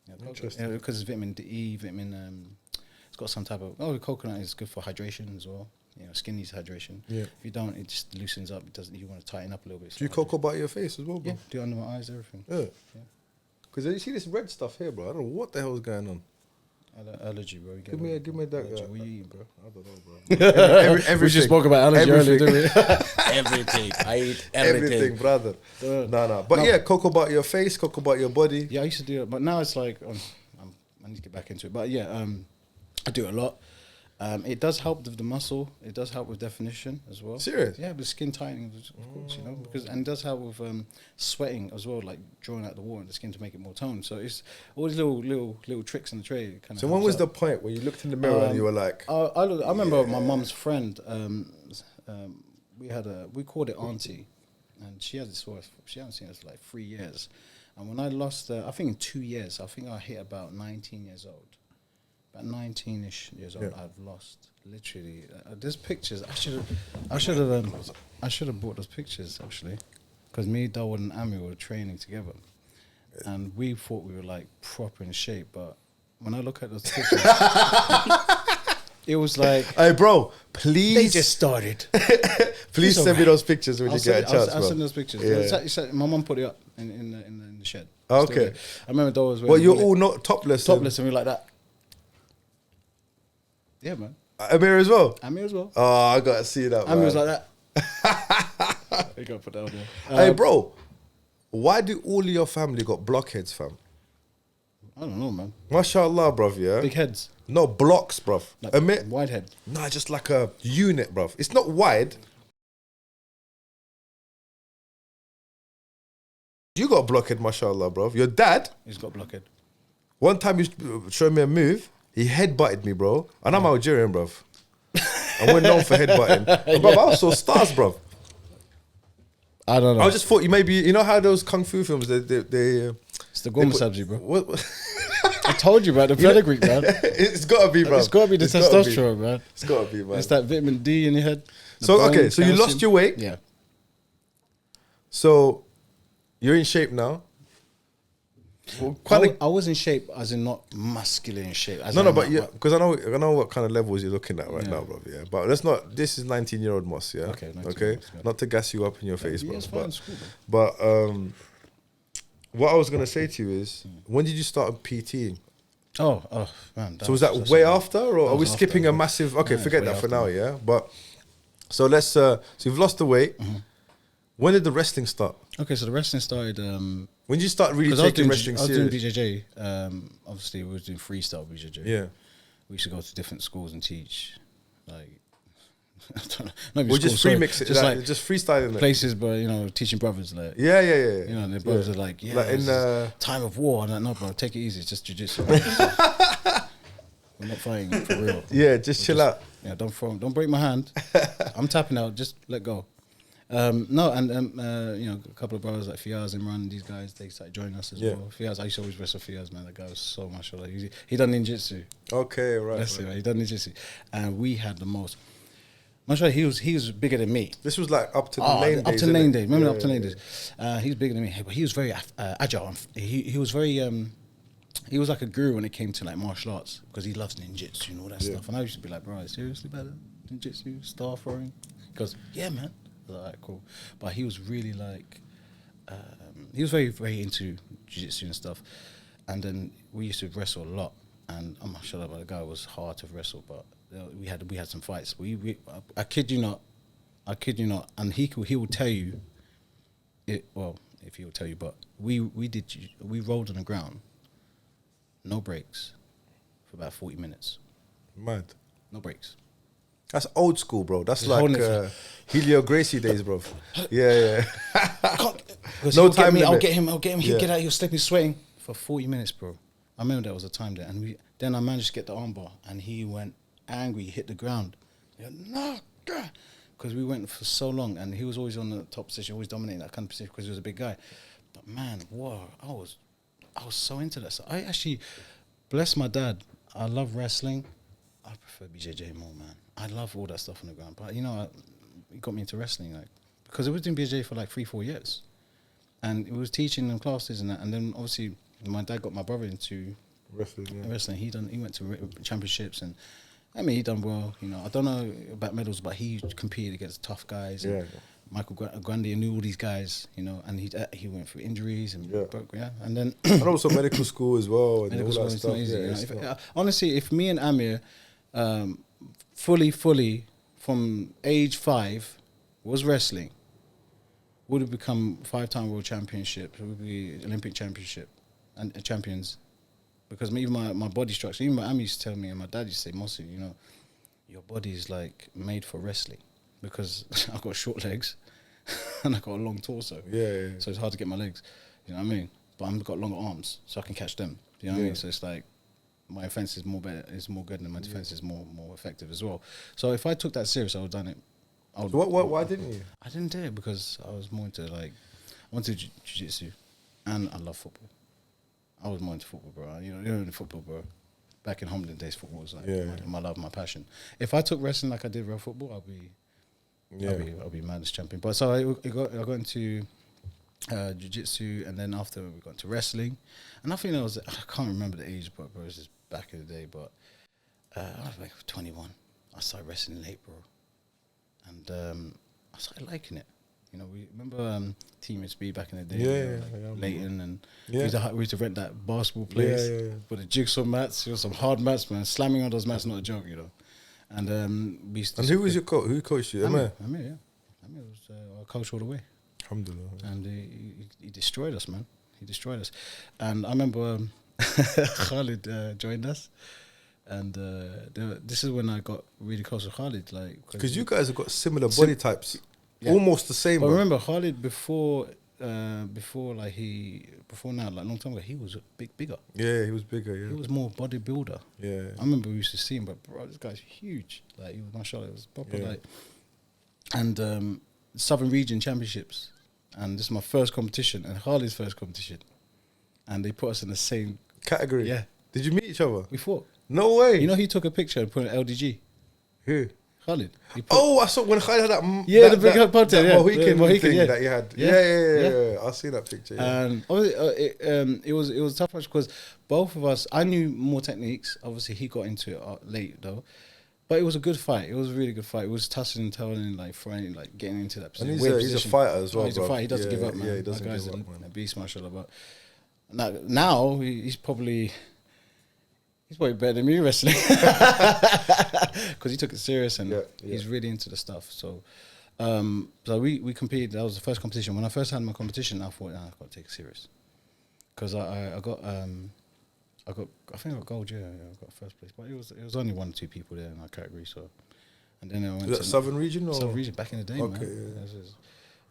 Yeah, Interesting. because it's vitamin D, it's got some type of, coconut is good for hydration as well. You know, skin needs hydration. Yeah. If you don't, it just loosens up. It doesn't. You want to tighten up a little bit. Do you cocoa butter your face as well, bro? Yeah, do it under my eyes, everything. Yeah. Because you see this red stuff here, bro. I don't know what the hell's going on. Allergy, bro. You get Give me that. allergy. What you eating, bro? I don't know, bro. everything. We just spoke about allergy earlier, Everything. didn't we? Everything. I eat Everything, brother. No. But No. yeah, cocoa butter your face, cocoa butter your body. Yeah, I used to do it, but now it's like I need to get back into it. But yeah, I do it a lot. It does help with the muscle. It does help with definition as well. Serious? Yeah, with skin tightening, of course, you know, and it does help with sweating as well, like drawing out the water in the skin to make it more toned. So it's all these little tricks in the trade. So when was the point where you looked in the mirror and you were like, I remember my mum's friend. We called it Auntie, and she hasn't seen us for like 3 years. And when I lost her, I think in 2 years, I think I hit about 19 years old. About 19-ish years old, I've lost literally. There's pictures. I should have bought those pictures actually, because me, Dawood, and Ami were training together, and we thought we were like proper in shape. But when I look at those pictures, it was like, hey, bro, please. They just started. Please send me those pictures when you get a chance, I'll bro. send those pictures. Yeah. My mum put it up in the shed. Okay. I remember Dawood was Well, you're all not topless. topless, and we like that. Yeah, man. Amir as well? Amir as well. Oh, I got to see that, Amir man. was like that. You got to put that on there. Hey, bro, why do all of your family got blockheads, fam? I don't know, man. MashaAllah, bruv, yeah? Big heads. No, blocks, bruv. Like Amir, wide head. nah, just like a unit, bruv. It's not wide. You got a blockhead, MashaAllah, bruv. Your dad, He's got blockhead. one time you showed me a move, he headbutted me, bro. And I'm Algerian, bruv. And we're known for headbutting. And, bruv, I saw stars, bruv. I don't know. I just thought you maybe, you know how those kung fu films, they It's the Gorma Sabzi, bro. what? I told you about the pedigree, man. It's got to be, bruv. It's got to be the It's gotta be. testosterone, man. It's got to be, man. It's that vitamin D in your head. the So, bone, okay, so you calcium. lost your weight. Yeah. So you're in shape now. Well, I was in shape, as in not muscular in shape. As no, in but not- yeah, because I know what kind of levels you're looking at right Yeah. now, bro. Yeah, but let's not. This is 19-year-old Moss, yeah. Okay, 19-year-old okay. Moss, yeah. Not to gas you up in your face, Yeah, bro. it's fine, it's cool, But what I was gonna say to you is, when did you start PTing? Oh, man. So was that way after, or are we was skipping after, a massive? Okay, No, it's forget way that for after, now, man. yeah. But so let's. So you've lost the weight. When did the wrestling start? Okay, so the wrestling started. When did you start really Because I was taking doing, wrestling I was doing serious? BJJ. Obviously, we was doing freestyle BJJ. Yeah. We used to go to different schools and teach, like, I don't know, not even Or just schools, sorry, remix it, just like just freestyling it. places, but teaching brothers, like, Yeah. you know, their brothers are like, yeah, Like in this is time of war. And I'm like, no, bro, take it easy. It's just jiu-jitsu. We're not fighting for real. yeah, just chill out. Yeah, don't break my hand. I'm tapping out. Just let go. No, and a couple of brothers like Fiaz, Imran, these guys, they started joining us as Yeah. well. Fiaz, I used to always wrestle Fiaz, man. That guy was so much. He done ninjutsu. Okay, right. That's it, right. man. He done ninjutsu, and we had the most. Mashallah, he was bigger than me. This was like up to the lane days. Up to innit? lane days. Remember Yeah, up to lane yeah, days. He was bigger than me, but he was very agile. He was very. He was like a guru when it came to like martial arts because he loves ninjutsu and all that Yeah. stuff. And I used to be like, bro, seriously, better ninjutsu, star throwing? Because yeah, man. I was like, all right, cool. But he was really like, he was very, very into jiu-jitsu and stuff. And then we used to wrestle a lot. And I'm not sure about the guy was hard to wrestle, but we had some fights. I kid you not, and he will tell you. If he will tell you, but we rolled on the ground, no breaks, for about 40 minutes. Mad. No breaks. That's old school, bro. That's Just like holding it Helio Gracie days, bro. Yeah. Because No he'll get time me, I'll limit. get him. He'll Yeah. get out. He'll slip me sweating for 40 minutes, bro. I remember there was a time there, and then I managed to get the armbar, and he went angry. He hit the ground. He went, no, because we went for so long, and he was always on the top position, always dominating that kind of position because he was a big guy. But man, whoa, I was so into that. So I actually, bless my dad. I love wrestling. I prefer BJJ more, man. I love all that stuff on the ground. But, it got me into wrestling, like, because I was doing BJJ for like 3-4 years. And it was teaching in classes and that. And then, obviously, my dad got my brother into Wrestling, yeah. wrestling. He went to championships. And, I mean, he done well. I don't know about medals, but he competed against tough guys. Yeah. And Michael Grandi, I knew all these guys, and he went through injuries and broke, And then... And also medical school as well and Medical all that school, stuff. it's not easy, Yeah, you it's know. not- Honestly, if me and Amir fully from age 5 was wrestling, would have become 5-time world championship, would be Olympic championship and champions. Because even my body structure, even my Amir used to tell me, and my dad used to say, Mossy, your body's like made for wrestling because I've got short legs and I've got a long torso. Yeah. So it's hard to get my legs. You know what I mean? But I've got longer arms, so I can catch them. You know what I mean? So it's like my offense is more good, and my defense is more effective as well. So if I took that serious, I would have done it. So why didn't you? I didn't do it because I was more into I wanted jiu-jitsu, and I love football. I was more into football, bro. You know the football, bro. Back in Homeland days, football was like my love, my passion. If I took wrestling like I did real football, I'll be madness champion. But so I got into jiu-jitsu, and then after we got into wrestling, and I think I can't remember the age, but bro, it was just back in the day. But I was like 21. I started wrestling late, bro, and I started liking it. You know, we remember Team SB back in the day. Leighton, and we used to rent that basketball place with the jigsaw mats. It was some hard mats, man. Slamming on those mats, not a joke, you know. And we used to. And who was your coach? Who coached you? Amir, yeah. Amir was our coach all the way. Alhamdulillah. And he destroyed us, man. He destroyed us. And I remember Khalid joined us. And this is when I got really close with Khalid. Because you guys have got similar body types. Yeah. Almost the same. But remember, Khalid before now, like long time ago, he was bigger. Yeah, he was bigger. Yeah, he was more bodybuilder. Yeah, I remember we used to see him, but bro, this guy's huge. Like he was, mashallah, it was proper like. And Southern Region Championships, and this is my first competition and Khalid's first competition, and they put us in the same category. Yeah. Did you meet each other? We fought. No way. You know, he took a picture and put an LDG. Who? Khalid. I saw when Khalid had that. The big Mohican thing yeah. that he had. Yeah. I see that picture. Yeah. And obviously, it was a tough match because both of us. I knew more techniques. Obviously, he got into it late though, but it was a good fight. It was a really good fight. It was tussling and telling, like throwing, like getting into that position. And he's a fighter as well. He's a fighter. He doesn't give up, man. Yeah, he doesn't that guy's give up, man. A beast, mashallah. But now he's probably. He's probably better than me wrestling because he took it serious and he's really into the stuff. So, so we competed. That was the first competition. When I first had my competition, I thought I've got to take it serious because I think I got gold. Yeah, I got first place. But it was only 1 or 2 people there in our category. So, and then I went to Southern Region or Southern Region back in the day. Okay, man. Yeah.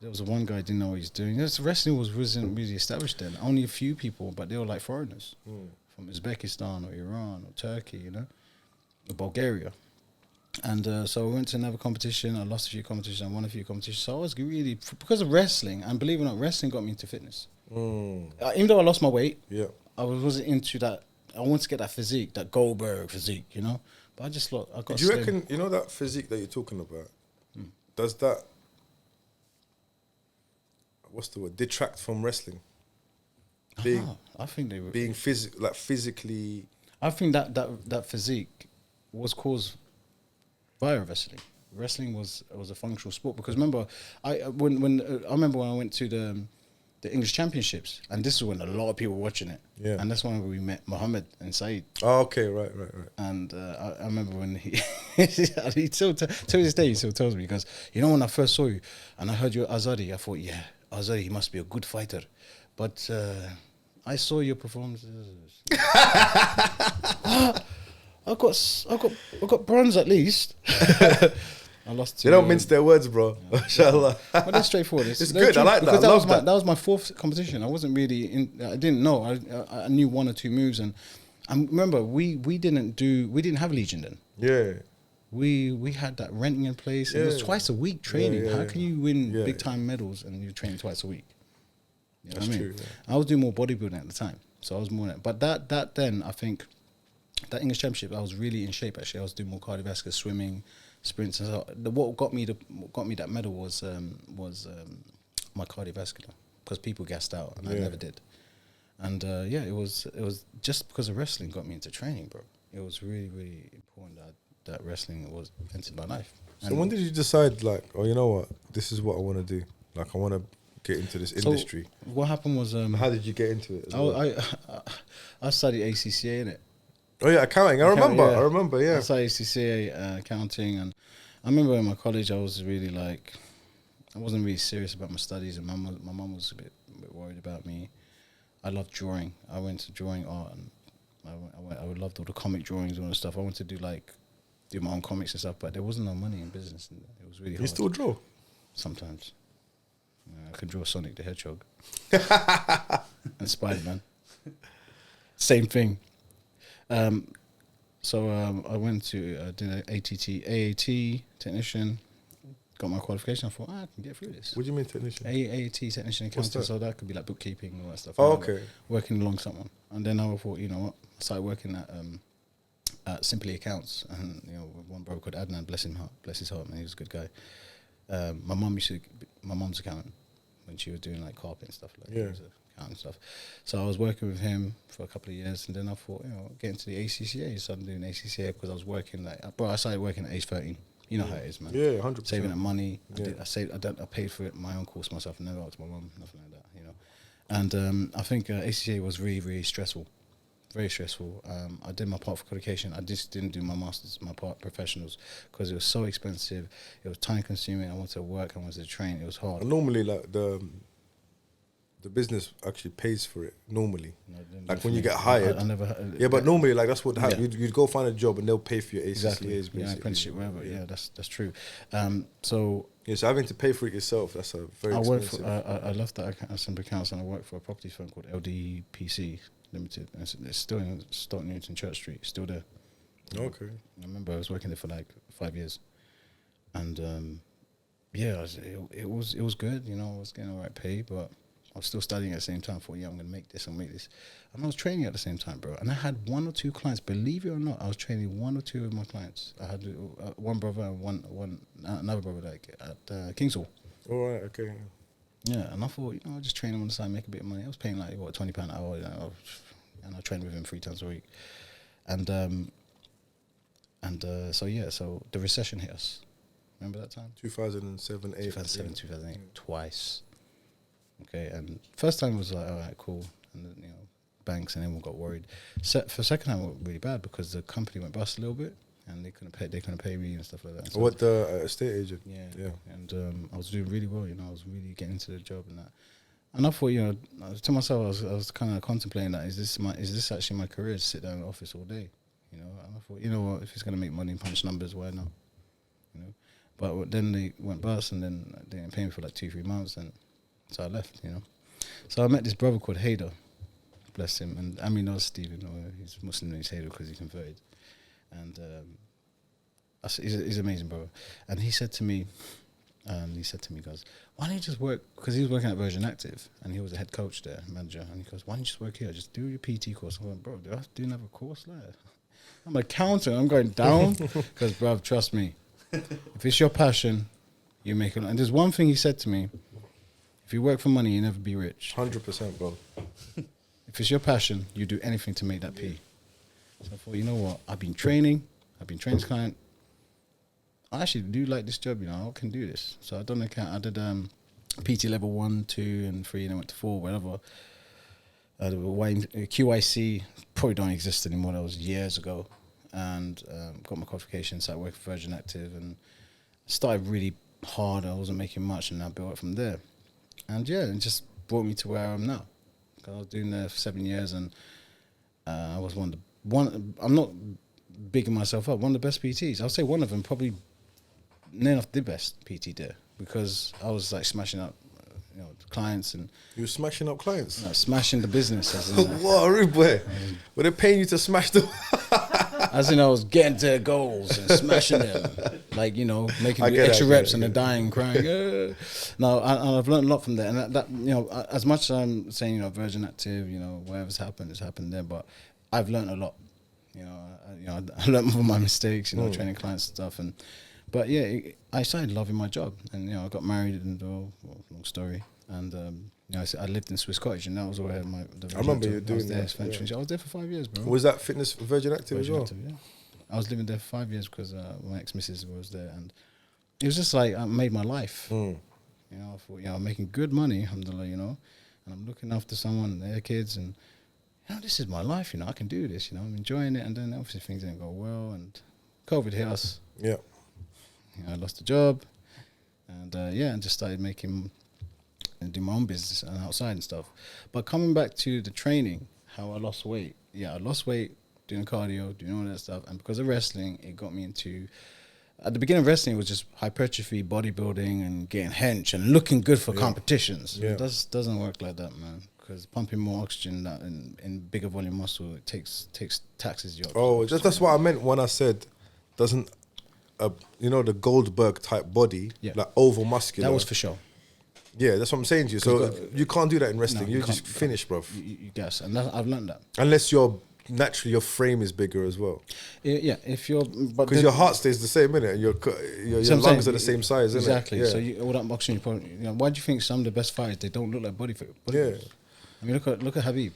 There was one guy who didn't know what he's doing. Wrestling wasn't really established then. Only a few people, but they were like foreigners. From Uzbekistan or Iran or Turkey, you know, or Bulgaria. And so I went to another competition. I lost a few competitions. I won a few competitions. So I was really, because of wrestling, and believe it or not, wrestling got me into fitness. Even though I lost my weight, I wasn't into that. I wanted to get that physique, that Goldberg physique, you know. But I just thought I got. Do you reckon, you know, that physique that you're talking about, does that, what's the word, detract from wrestling? I think they were being physically. I think that physique was via wrestling. Wrestling was a functional sport because remember, I remember when I went to the English Championships, and this is when a lot of people were watching it. Yeah, and that's when we met Mohammed and Saeed. Oh, okay, right. And I remember when he still to this day he still tells me, because you know when I first saw you and I heard you Azadi, I thought Azadi, he must be a good fighter, but. I saw your performances. I got bronze at least. I lost. They don't mince their words, bro. Inshallah. But that's straightforward. It's good. I like that. That was my 4th competition. I wasn't really I didn't know. I knew 1 or 2 moves, and remember we didn't have Legion then. Yeah. We had that renting in place. And it was twice a week training. How can you win big time medals and you're training twice a week? You know That's what I mean? true. Yeah. I was doing more bodybuilding at the time, so I was more. But that then I think that English Championship, I was really in shape. Actually, I was doing more cardiovascular, swimming, sprints, and so. What got me that medal was my cardiovascular, because people gassed out and I never did. And it was just because of wrestling got me into training, bro. It was really, really important that wrestling was entered my life. So when did you decide, like, oh, you know what, this is what I want to do? Like, I want to get into this industry. What happened was, how did you get into it? I studied ACCA in it. Oh yeah, accounting. I remember. Yeah, I studied ACCA accounting, and I remember in my college I was really like, I wasn't really serious about my studies, and my mum was a bit worried about me. I loved drawing. I went to drawing art, and I loved all the comic drawings and all the stuff. I wanted to do like do my own comics and stuff, but there wasn't no money in business. And it was really hard. You still draw? Sometimes. I could draw Sonic the Hedgehog. And Spider-Man. Same thing. So I went to did an AAT technician, got my qualification. I thought, I can get through this. What do you mean technician? AAT technician accountant, that? so that could be like bookkeeping and all that stuff. Oh, You know, okay. working along someone. And then I thought, you know what, I started working at Simply Accounts, and you know, with one brother called Adnan, bless his heart, man, he was a good guy. My mum's accountant when she was doing like carpet and stuff like Yeah. he was an accountant and stuff. So I was working with him for a couple of years, and then I thought, you know, get into the ACCA. So I'm doing ACCA because I was working I started working at age 13. You know how it is, man. Yeah, 100%. Saving that money. Yeah. I paid for it, my own course myself. Never asked my mum, nothing like that, you know. And I think ACCA was really, really stressful. Very stressful. I did my part for qualification. I just didn't do my masters, my part professionals, because it was so expensive. It was time consuming. I wanted to work. I wanted to train. It was hard. And normally, like the business actually pays for it. Normally, No, like when you get hired. I never. Yeah, but normally, like that's what happens. Yeah. You'd go find a job and they'll pay for your ACCAs. Exactly. Basically. Yeah, apprenticeship, whatever. Yeah, that's true. So Yeah, so having to pay for it yourself, that's a very I worked expensive. for. I left that Simple Accounts and I worked for a property firm called LDPC Limited. And it's still in Stoke Newington Church Street. It's still there. Okay. I remember I was working there for like 5 years, and yeah, it was good. You know, I was getting all right pay, but I was still studying at the same time. I thought, yeah, I'm gonna make this. And I was training at the same time, bro. And I had one or two clients. Believe it or not, I was training one or two of my clients. I had one brother and another brother like at Kingsall. All right. Okay. Yeah, and I thought, you know, I'll just train him on the side, make a bit of money. I was paying like £20 an hour, you know, and I trained with him 3 times a week. So the recession hit us. Remember that time? 2007, 8. 2007, 2008, twice. Okay, and first time was like, all right, cool, and then, you know, banks and everyone got worried. For second time, it was really bad because the company went bust a little bit, and they couldn't pay me and stuff like that. So What the estate agent? yeah. And I was doing really well, you know, I was really getting into the job and that. And I thought, you know, to myself, I was kind of contemplating that, is this actually my career to sit down in the office all day? You know, and I thought, you know what, if it's going to make money and punch numbers, why not? You know, but then they went bust, and then they didn't pay me for like 2-3 months, and so I left, you know. So I met this brother called Haider, bless him, and I mean, knows Stephen, or he's Muslim, he's Haider because he converted. And he's an amazing brother. And he said to me, he goes, why don't you just work, because he was working at Virgin Active, and he was the head coach there, manager, and he goes, why don't you just work here, just do your PT course. I'm like, bro, do I have to do another course like that? I'm an accountant, I'm going down, because, bro, trust me, if it's your passion, you make it. And there's one thing he said to me, if you work for money, you never be rich. 100%, bro. If it's your passion, you do anything to make that P. So I thought, you know what, I've been training this client. I actually do like this job, you know, I can do this. So I done account. I did PT level 1, 2, and 3, and I went to 4, whatever. QIC probably don't exist anymore. That was years ago. And got my qualification, started working for Virgin Active, and started really hard. I wasn't making much, and I built it from there. And yeah, it just brought me to where I am now. I was doing there for 7 years, and I was I'm not bigging myself up, one of the best PTs. I'll say one of them, probably near enough the best PT there, because I was like smashing up, you know, clients, and You were smashing up clients? smashing the business. As in, What a rude boy. Were they paying you to smash them? as in I was getting to their goals and smashing them, like, you know, making I the get it, extra I get reps it, and I they're get dying, crying. No, and I've learned a lot from there. And that, you know, as much as I'm saying, you know, Virgin Active, you know, whatever's happened, it's happened there. But I've learned a lot. You know, I learned from my mistakes, you know, training clients and stuff. But yeah, I started loving my job, and you know, I got married, and long story. And you know, I lived in Swiss Cottage, and that was where I remember you doing that. I was there for 5 years, bro. Was that fitness Virgin Active as well? Active, yeah. I was living there for 5 years because my ex-missus was there, and it was just like I made my life. You know, I thought, you know, I'm making good money, alhamdulillah, you know, and I'm looking after someone and their kids, and you know, this is my life, you know, I can do this, you know, I'm enjoying it. And then obviously things didn't go well, and COVID hit us. Yeah. You know, I lost a job, and and just started do my own business and outside and stuff. But coming back to the training, how I lost weight. Yeah, I lost weight doing cardio, doing all that stuff. And because of wrestling, it got me into. At the beginning of wrestling, it was just hypertrophy, bodybuilding, and getting hench and looking good for competitions. Yeah. It doesn't work like that, man. Because pumping more oxygen in bigger volume muscle, it taxes your. Oh, that's what I meant when I said, doesn't, the Goldberg type body, like over muscular. That was for sure. Yeah, that's what I'm saying to you. So you can't do that in wrestling. No, you just finish, bro. You guess, and I've learned that. Unless naturally your frame is bigger as well. Yeah, if you're because your heart stays the same, innit? And your lungs are the same size, innit? Exactly. Yeah. So all that oxygen, you probably, why do you think some of the best fighters they don't look like bodybuilders? I mean, look at Habib.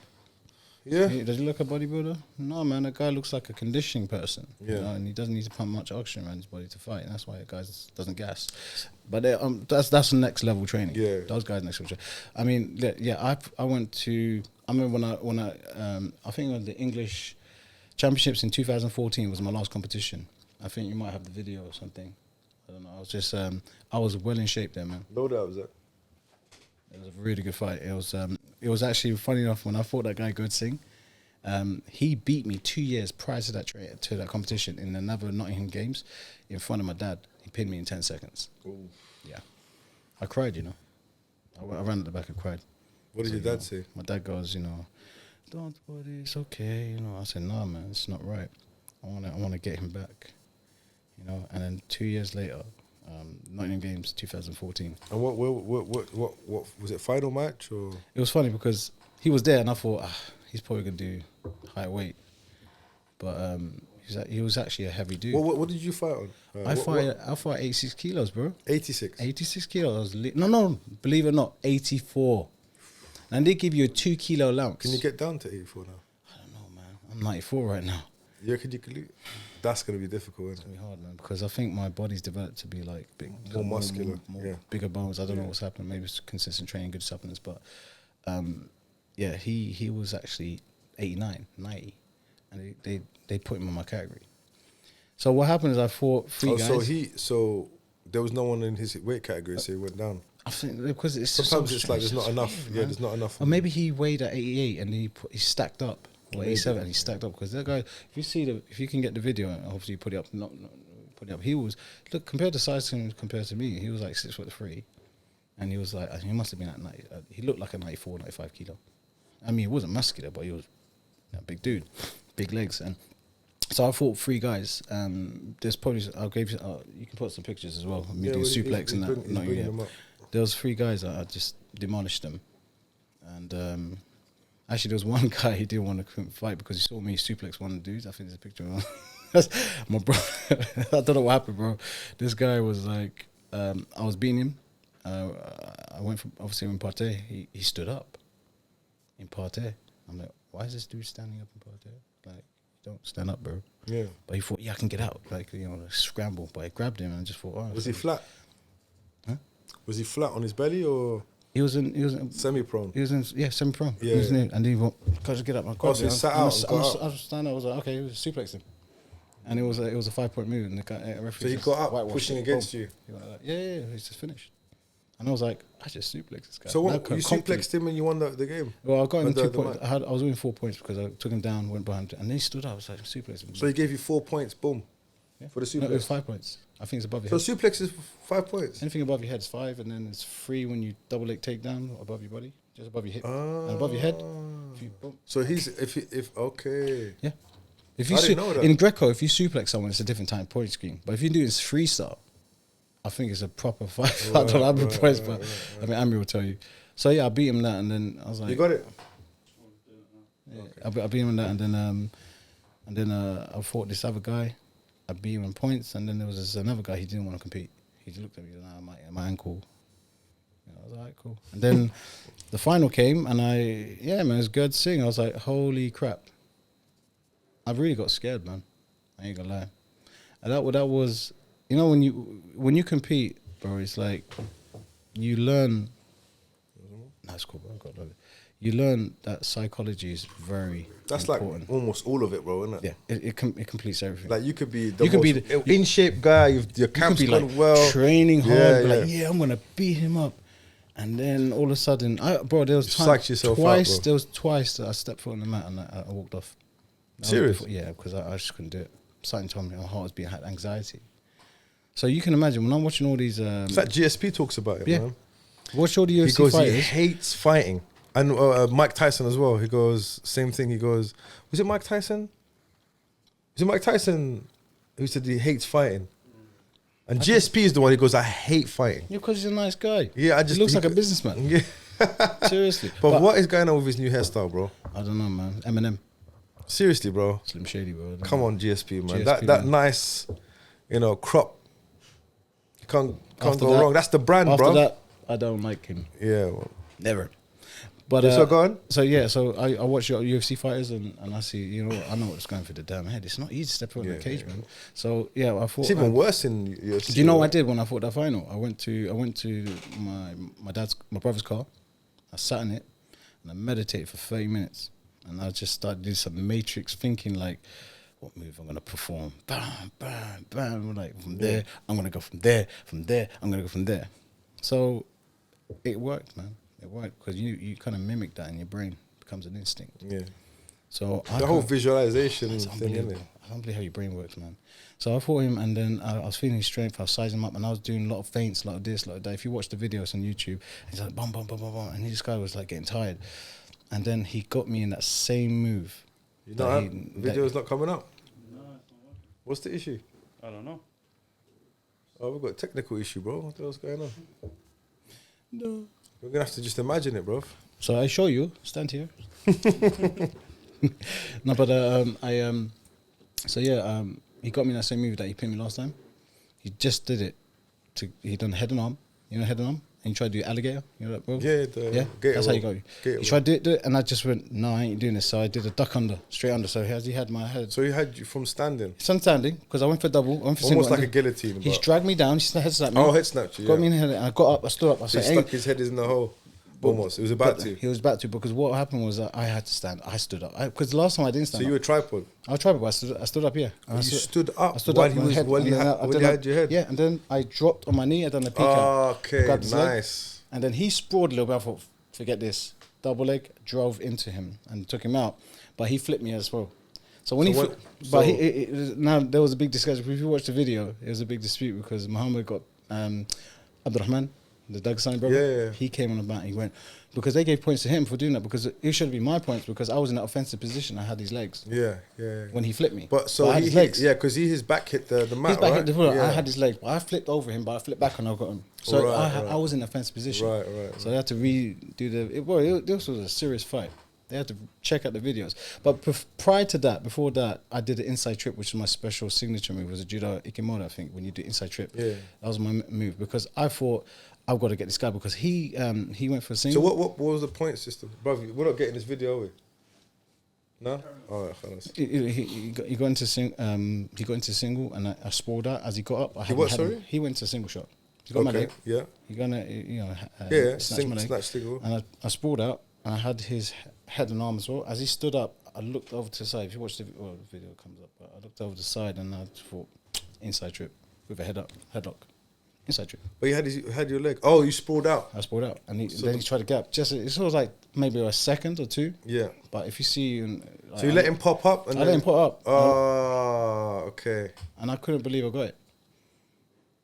Yeah. Does he look a bodybuilder? No, man. That guy looks like a conditioning person. Yeah. And he doesn't need to pump much oxygen around his body to fight. And that's why the guy doesn't gas. But that's next level training. Yeah. Those guys next level training. I mean, I went to. I remember when I think it was the English Championships in 2014 was my last competition. I think you might have the video or something. I don't know. I was just I was well in shape there, man. No doubt was that. It was a really good fight. It was actually funny enough when I fought that guy Good Singh. He beat me 2 years prior to that competition in another Nottingham Games in front of my dad. He pinned me in 10 seconds. Ooh. Yeah, I cried. I ran at the back and cried. What did your dad say? My dad goes, don't worry, it's okay. I said, no, man, it's not right. I want to get him back. And then 2 years later. Nottingham Games 2014. And what was it? Final match or? It was funny because he was there, and I thought he's probably gonna do high weight, but he was actually a heavy dude. What did you fight on? I fought 86 kilos, bro. 86. 86 kilos. No, believe it or not, 84. And they give you a 2 kilo allowance. Can you get down to 84 now? I don't know, man. I'm 94 right now. Yeah, that's going to be difficult, isn't It's going to be hard, man, because I think my body's developed to be like more muscular, more bigger bones. I don't know what's happened. Maybe it's consistent training, good supplements, but he was actually 89, 90, and they put him in my category. So what happened is I fought three guys. So there was no one in his weight category, so he went down. I think because it's sometimes so it's like there's not enough. strange, Yeah, there's not enough. Or maybe he weighed at 88 and he stacked up. Or 87 and he stacked up because that guy. If you can get the video, and hopefully put it up. Not put it up. He was compared to size to him compared to me. He was like 6'3", and he was like he must have been at 90. He looked like a 94, 95 kilo. I mean, he wasn't muscular, but he was a big dude, big legs. And so I fought three guys. There's probably you can put some pictures as well. Me doing suplex and that. There was three guys. I just demolished them, and. Actually, there was one guy he didn't want to fight because he saw me suplex one of the dudes. I think there's a picture of him. My bro. I don't know what happened, bro. This guy was like, I was beating him. I went from, obviously in parterre, he stood up in parterre. I'm like, why is this dude standing up in parterre? Like, don't stand up, bro. Yeah. But he thought, I can get out. Like, scramble. But I grabbed him and I just thought, oh. Was he flat? Huh? Was he flat on his belly or? He was in semi-prone. Semi-prone. Yeah. And he went, can't just get up. I so he sat out. I was standing. I was like, okay, suplex him, and it was a 5-point move. And the guy, referee. So he got up, pushing against you. He went like, yeah, he's just finished. And I was like, I just suplexed this guy. So what? You suplexed him and you won the game. Well, I got him 2 points. I was winning 4 points because I took him down, went behind, and then he stood up. I was like, suplex him. So he gave you 4 points. Boom. Yeah. For the suplex. No, it was 5 points. I think it's above your head. So suplex is 5 points. Anything above your head is 5, and then it's 3 when you double leg takedown above your body, just above your hip, and above your head. So okay. Yeah. If you I didn't know that. In Greco, if you suplex someone, it's a different time point scheme. But if you do it freestyle, I think it's a proper fight. I don't know how many points, but I mean, Amir will tell you. So yeah, I beat him that, and then I was like, you got it. Yeah, okay. I beat him in that, and then I fought this other guy. I beat him in points, and then there was this another guy. He didn't want to compete. He just looked at me and said, my ankle. I was like, all right, cool. And then the final came, and man, it was good seeing. I was like, holy crap. I really got scared, man. I ain't gonna lie. And that was, when you compete, bro, it's like you learn. That's cool, bro. God love it. You learn that psychology is very important. Like almost all of it, bro, isn't it? Yeah, it completes everything. Like you could be the in shape guy. Your camp's gone like well, training hard. I'm gonna beat him up, and then all of a sudden, there was twice. There was twice that I stepped foot on the mat and I walked off. Serious? Yeah, because I just couldn't do it. Something told me my heart was beating, I had anxiety. So you can imagine when I'm watching all these. It's like GSP talks about it, Yeah. man. Watch all the UFC He goes, he fighters. hates fighting. And Mike Tyson as well. He goes, same thing. He goes, was it Mike Tyson? Was it Mike Tyson who said he hates fighting? And GSP is the one who goes, I hate fighting. Yeah, because he's a nice guy. Yeah, He looks like a businessman. Yeah. Seriously. But what is going on with his new hairstyle, bro? I don't know, man. Eminem. Seriously, bro. Slim Shady, bro. Come on, GSP, man. GSP, that man. nice, crop. You can't After go that- wrong. That's the brand, After bro. that, I don't like him. Yeah. Well. Never. But So go on. So yeah, so I watch your UFC fighters and I see, I know what's going through the damn head. It's not easy to step out in the cage, man. So yeah, I thought It's even worse in UFC. do you know what I did when I fought that final? I went to my brother's car. I sat in it and I meditated for 30 minutes. And I just started doing some matrix thinking like, what move I'm gonna perform? Bam, bam, bam. Like from there, I'm gonna go from there, I'm gonna go from there. So it worked, man. It worked because you kind of mimic that in your brain. It becomes an instinct. Yeah. So The whole visualization it's thing, innit? unbelievable. I don't believe how your brain works, man. So I fought him, and then I was feeling his strength. I was sizing him up, and I was doing a lot of feints, like this, like that. If you watch the videos on YouTube, he's like, bum, bum, bum, bum, bum, and this guy was like getting tired. And then he got me in that same move. You know, video's not coming up. No, it's not working. What's the issue? I don't know. Oh, we've got a technical issue, bro. What the hell's going on? No. We're gonna have to just imagine it, bro. So I show you, stand here. No, but he got me in that same move that he pinned me last time. He just did it. He done head and arm. You know head and arm? And he tried to do alligator. You know that, bro? Yeah, That's how you go. He tried to do it, and I just went, no, I ain't doing this. So I did a duck under, straight under. So he had my head. So he had you from standing, Sun standing, because I went for double. I went for almost single, like a and guillotine. he's but- dragged me down. He's head slapped me. Oh, head snapped you. Got Yeah. me in the head. And I got up. I stood up. I So he said, stuck his head in the hole. Almost. It was about to. He was about to, because what happened was that I had to stand. I stood up. Because the last time I didn't So stand you were up. tripod. I tried, but I stood up, yeah. And You I stood up I stood while up he with my was head, when and you then had had your head. Yeah, and then I dropped on my knee. I done a peek out. Okay, Grabbed his leg, nice. and then he sprawled a little bit. I thought, forget this. Double leg, drove into him and took him out. But he flipped me as well. So when now there was a big discussion. If you watch the video, it was a big dispute because Muhammad got Abdurrahman, the Dagestan brother. Yeah. He came on the mat and he went, because they gave points to him for doing that, because it should be my points because I was in that offensive position. I had these legs Yeah. when he flipped me. But so I had he his legs. yeah, because his back hit the mat. His back right? hit the floor. Yeah. I had his legs. But I flipped over him, but I flipped back and I got him. So Right. I was in a offensive position. Right. So they had to redo this was a serious fight. They had to check out the videos. But prior to that, before that, I did an inside trip, which is my special signature move. It was a judo ikimono, I think, when you do inside trip. Yeah. That was my move because I thought I've got to get this guy because he went for a single. So what was the point system, brother? We're not getting this video, are we? No. All right, fellas. He got into single and I sprawled out as he got up. He went to single shot. He got my leg. Yeah. He gonna snatch my leg. Snatch single. And I sprawled out and I had his head and arm as well. As he stood up, I looked over to the side. If you watch the video comes up, but I looked over to the side and I thought inside trip with a headlock. Inside trip. But you had your leg. Oh, you sprawled out. I sprawled out and then he tried to gap. Just it was like maybe a second or two. Yeah. But if you see, So you let him pop up. And I let him pop up. Oh, okay. And I couldn't believe I got it.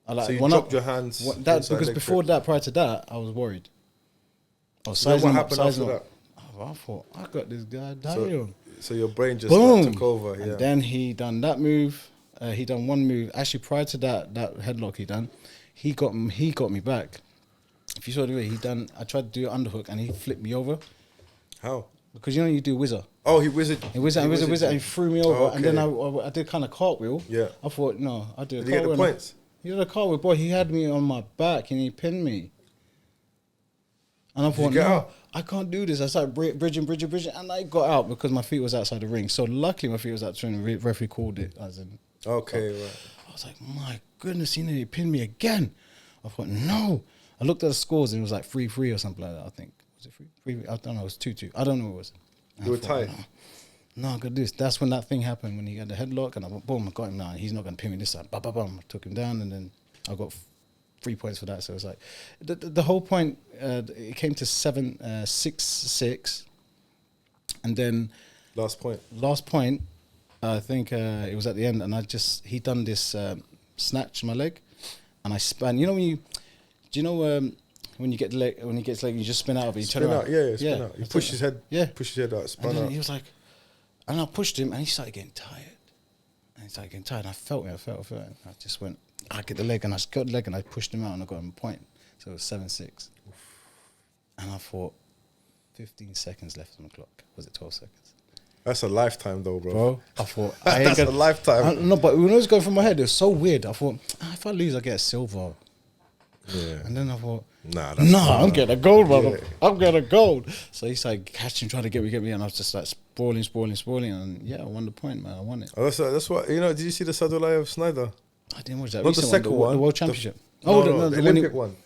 So you dropped your hands. Because before that, prior to that, I was worried. I was sizing what him happened up, after sizing that? up. I thought I got this guy down. So your brain just Boom. took over. Yeah. And then he done that move. He done one move. Actually, prior to that headlock he done, he got me back. If you saw the way I tried to do an underhook and he flipped me over. How? Because you do whizzer. Oh, he whizzed. He whizzed and he threw me over. Oh, And then okay. I did kind of cartwheel. Yeah. I thought, no, I'll do a Did he get cartwheel. the points? He did a cartwheel, boy. He had me on my back and he pinned me. And I thought, you get no, out? I can't do this. I started bridging, and I got out because my feet was outside the ring. So luckily my feet was outside the ring. Referee called it as in. Okay, right. I was like, my goodness, he nearly pinned me again. I thought, no. I looked at the scores and it was like 3-3 or something like that, I think. Was it 3-3? I don't know, it was 2-2. I don't know what it was. And You I were thought, tight? No, I got this. That's when that thing happened, when he got the headlock and I went, boom, I got him now. He's not going to pin me this time. Bam, bam, bam. I took him down and then I got 3 points for that. So it was like, the whole point, it came to 6-6. And then Last point. I think it was at the end, and he done this snatch my leg, and I span. You know when when you get the leg, when he gets leg, you just spin out of it. You Spin turn out, around. spin out. You push his head, push his head out, spun and then out. he was like, and I pushed him, and he started getting tired. And I felt it. And I just went. I get the leg, and I got the leg, and I pushed him out, and I got him a point. So it was 7-6. And I thought, 15 seconds left on the clock. Was it 12 seconds? That's a lifetime, though, bro. I thought that's a lifetime. No, but when it was going through my head, it was so weird. I thought, if I lose, I get a silver. Yeah. And then I thought, I'm getting a gold, brother. Yeah. I'm getting a gold. So he started catching, trying to get me, and I was just like sprawling, and yeah, I won the point, man. I won it. Oh, that's what, did you see the Socializing of Snyder? I didn't watch that. Not the recent second one. The World Championship. The Olympic one.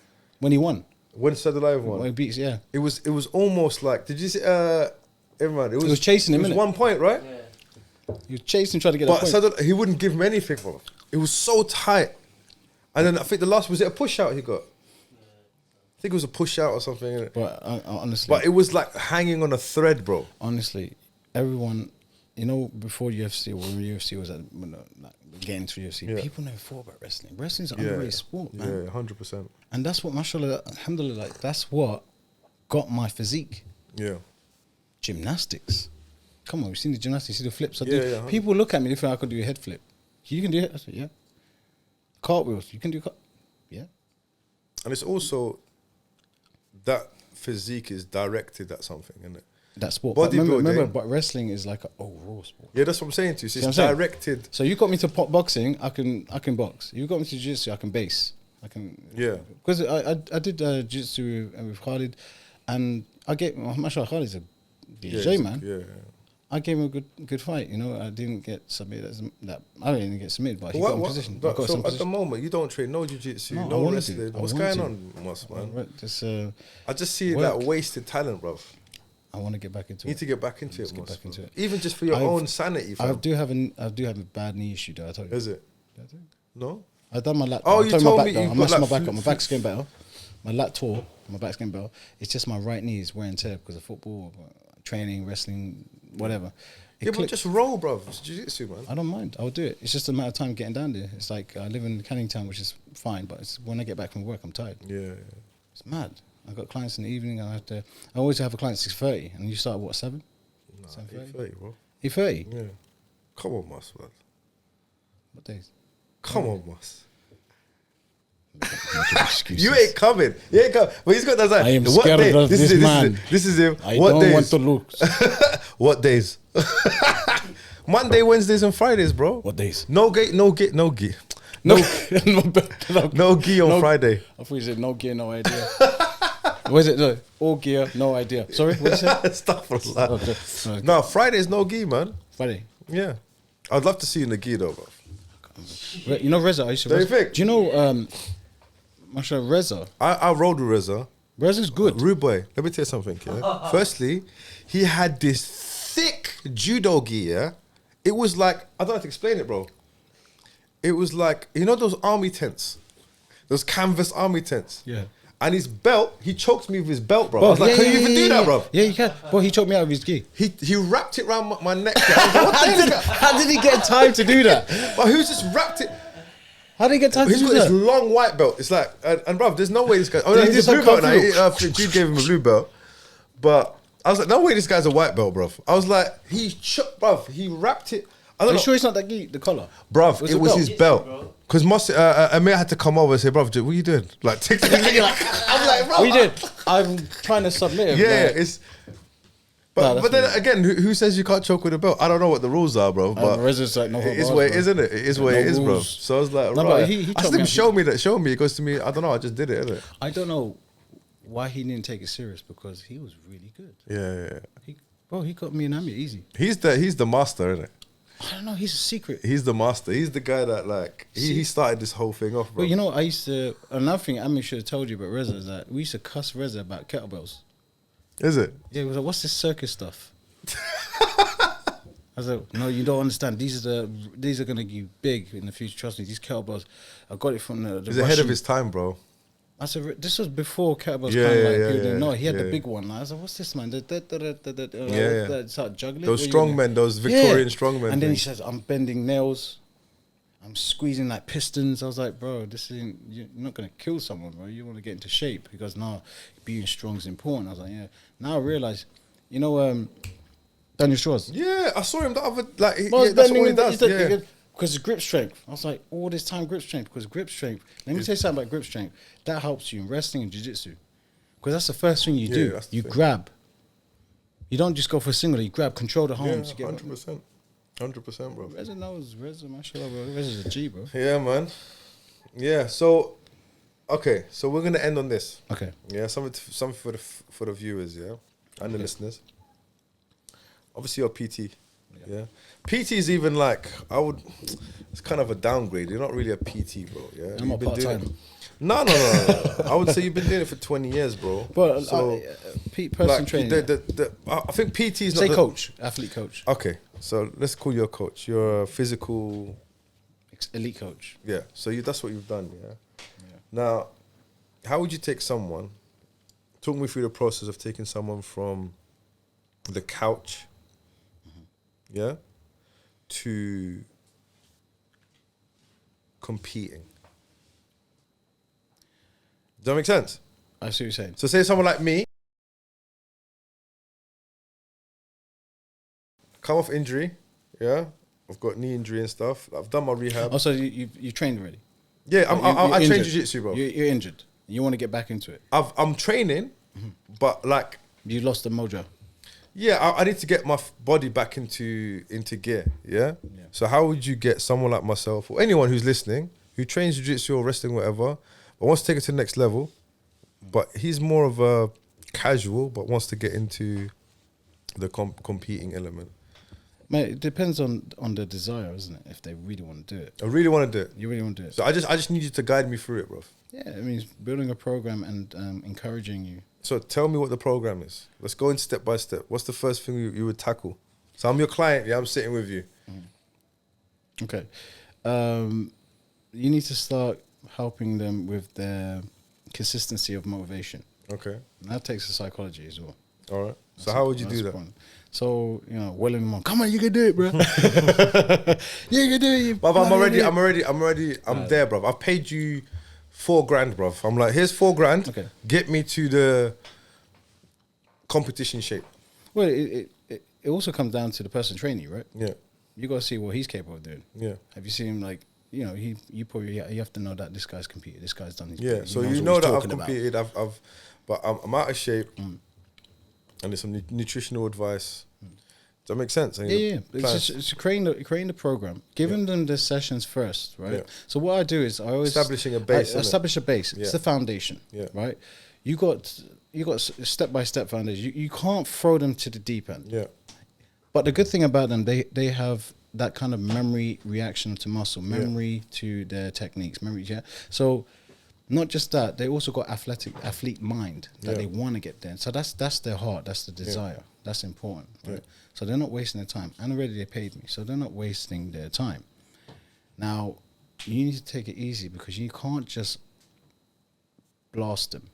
When he won. When Socializing won. When he beats, yeah. It was almost like, did you see, everyone, it was chasing him, It was innit? 1 point, right? Yeah. He was chasing, trying to get But a point. he wouldn't give him anything, bro. It was so tight. And then I think the last, was it a push out he got? I think it was a push out or something, innit? But honestly. But it was like hanging on a thread, bro. Honestly, everyone, before UFC, or when UFC was getting to UFC, people never thought about wrestling. Wrestling's an underrated sport, man. Yeah, 100%. And that's what, mashallah, alhamdulillah, that's what got my physique. Yeah. Gymnastics. Come on, you've seen the gymnastics, see the flips I do. Yeah. People look at me, they think I could do a head flip. You can do it? I said, yeah. Cartwheels, you can do yeah. And it's also, that physique is directed at something, isn't it? That sport. Bodybuilding. But wrestling is like an overall sport. Yeah, that's what I'm saying to you. So See it's what I'm saying? directed. So you got me to boxing, I can box. You got me to jiu-jitsu, I can base. Yeah. Because I did jiu-jitsu with Khalid, and I gave, mashallah, Khalid's a DJ, man. Yeah. I gave him a good fight, I didn't get submitted. I didn't get submitted, but he got in position. But so at the moment, you don't train no jiu-jitsu, no wrestling. What's going on, Moss, man? I just see that wasted talent, bro. I want to get back into it. You need to get back into it, Get Moss. back into it. Even just for your own sanity, fam. I do have a bad knee issue, though. I told you. Is it? Did I tell you? No? I've done my lat. Oh, I'm you talking told my me back, you've I'm got messing like my back up. My back's getting better. My lat tore. My back's getting better. It's just my right knee is wear and tear because of football, training, wrestling, whatever. It But just roll, bro. It's jiu-jitsu, man. I don't mind. I'll do it. It's just a matter of time getting down there. It's like I live in Canning Town, which is fine, but it's when I get back from work, I'm tired. Yeah. It's mad. I've got clients in the evening, and I always have a client at 6:30, and you start at what, 7? Nah, 7:30? 8:30, bro. 8:30? Yeah. Come on, Moss, man. What days? Come on, Moss. Excuses. You ain't coming. But he's got that. I am scared of this man. This is him. I What don't days? want to lose. What days? Monday, Wednesdays, and Fridays, bro. What days? No gi. No, No gi on Friday. I thought you said no gear, no idea. What is it? No, all gear, no idea. Sorry, what did you say? Stuff like that. Okay. No, Friday's no gi, man. Friday. Yeah. I'd love to see you in the gi, though, bro. You know Reza? I used to Do you wrestle. think? Do you know Masha Reza? I rode with Reza. Reza's good. Rude boy, let me tell you something, yeah? Firstly, he had this thick judo gi, yeah? It was like, I don't know how to explain it, bro. It was like, those army tents? Those canvas army tents? Yeah. And his belt, he choked me with his belt, bro. I was like, can you even do that, bro? Yeah, you can. Well, he choked me out of his gi. He wrapped it around my neck. I was like, what the hell is that? How did he get time to do that? But he was just wrapped it. How did he get time to He's do got this that? long white belt. It's like, and bruv, there's no way this guy. Oh, Did no, he he's just a blue have belt now. kung Jude gave him a blue belt, but I was like, no way, this guy's a white belt, bruv. I was like, he wrapped it. I Are don't you know, sure it's not that gi, the collar? bruv. Was It it was belt? his belt. Because Amir had to come over and say, bruv, what are you doing? Like, technically, I'm like, bruv. We did. I'm trying to submit him. Yeah, like, it's. Nah, But that's then weird. again, who says you can't choke with a belt? I don't know what the rules are, bro. But Reza's like, no it is bars, what it bro. is, isn't it? It is what No it is, bro. rules. So I was like, No, right. but he I choked asked me him, out. show me. He goes to me, I don't know, I just did it, innit? I don't know why he didn't take it serious because he was really good. Yeah. He got me and Amir easy. He's the master, innit? I don't know. He's a secret. He's the master. He's the guy that like he started this whole thing off, bro. Well, I used to. Another thing Amir should have told you about Reza is that we used to cuss Reza about kettlebells. Is it? Yeah, he was like, "What's this circus stuff?" I was like, "No, you don't understand. These are going to be big in the future. Trust me. These kettlebells. I got it from the He's ahead of his time, bro. I said, this was before kettlebells Yeah, kind of like yeah, good. yeah, No, he had the yeah. big one. I was like, what's this, man? Yeah. Start juggling. Those What are you strong doing? men, those Victorian strongmen. And then he things. says, I'm bending nails. I'm squeezing like pistons. I was like, bro, this isn't, you're not going to kill someone, bro. You want to get into shape. He goes, no, being strong is important. I was like, yeah. Now I realize, you know, Daniel Shaw's. Yeah, I saw him the other, like, Well, yeah, that's all he bending, does. Yeah. because grip strength. I was like, all this time grip strength. Because grip strength, let me tell you something about grip strength. That helps you in wrestling and jiu-jitsu. Because that's the first thing you Yeah, do. that's the You thing. grab. You don't just go for a single. You grab, control the Yeah, arms. You get 100%. 100%, bro. Reza knows. Reza, mashallah, bro. Reza's a G, bro. Yeah, man. Yeah, so, okay, so we're going to end on this. Okay. Yeah, something for the viewers, yeah, and the listeners. Obviously, you're PT. Yeah. PT is even like, it's kind of a downgrade. You're not really a PT, bro. Yeah. I'm not You've been doing part-time. it- No. I would say you've been doing it for 20 years, bro. But so, person like, training. I think PT is not Say the- coach, athlete coach, Okay, so let's call you a coach. You're a physical, elite coach. yeah. So that's what you've done, yeah. Now, how would you take someone? Talk me through the process of taking someone from the couch, yeah, to competing. Does that make sense? I see what you're saying. So say someone like me, come off injury, yeah. I've got knee injury and stuff. I've done my rehab. Also, you trained already. Yeah, I train injured. jiu-jitsu, bro. You're injured. You want to get back into it. I'm training, but like, You lost the mojo. yeah, I need to get my body back into gear, yeah? So how would you get someone like myself or anyone who's listening, who trains jiu-jitsu or wrestling, whatever, but wants to take it to the next level, but he's more of a casual, but wants to get into the competing element? Mate, it depends on the desire, isn't it? If they really want to do it. I really want to do it. You really want to do it. So I just need you to guide me through it, bro. Yeah, it means building a program and encouraging you. So tell me what the program is. Let's go in step by step. What's the first thing you would tackle? So I'm your client, yeah, I'm sitting with you. Okay. You need to start helping them with their consistency of motivation. Okay. And that takes a psychology as well. All right. So how would you do that? Important. So, willing them on, come on, you can do it, bro. You can do it. But I'm there, bro. I've paid you $4,000, bro. I'm like, here's $4,000. Okay. Get me to the competition shape. Well, it also comes down to the person training you, right? Yeah. You got to see what he's capable of doing. Yeah. Have you seen him like, you have to know that this guy's competed, this guy's done his Yeah. he So knows you what know he's that I've talking about. competed. But I'm out of shape. And there's some nutritional advice. Does that make sense? And Yeah. plans. It's creating the program, giving them the sessions first, right? Yeah. So what I do is I always Establishing a base, innit? establish a base. Yeah. It's the foundation, Yeah. right? You got step by step foundation. You can't throw them to the deep end. Yeah. But the good thing about them, they have that kind of memory reaction to muscle, memory to their techniques, memory. Yeah. So not just that, they also got athlete mind that they want to get there. So that's their heart, that's the desire. That's important. Right? So they're not wasting their time. And already they paid me, so they're not wasting their time. Now, you need to take it easy because you can't just blast them.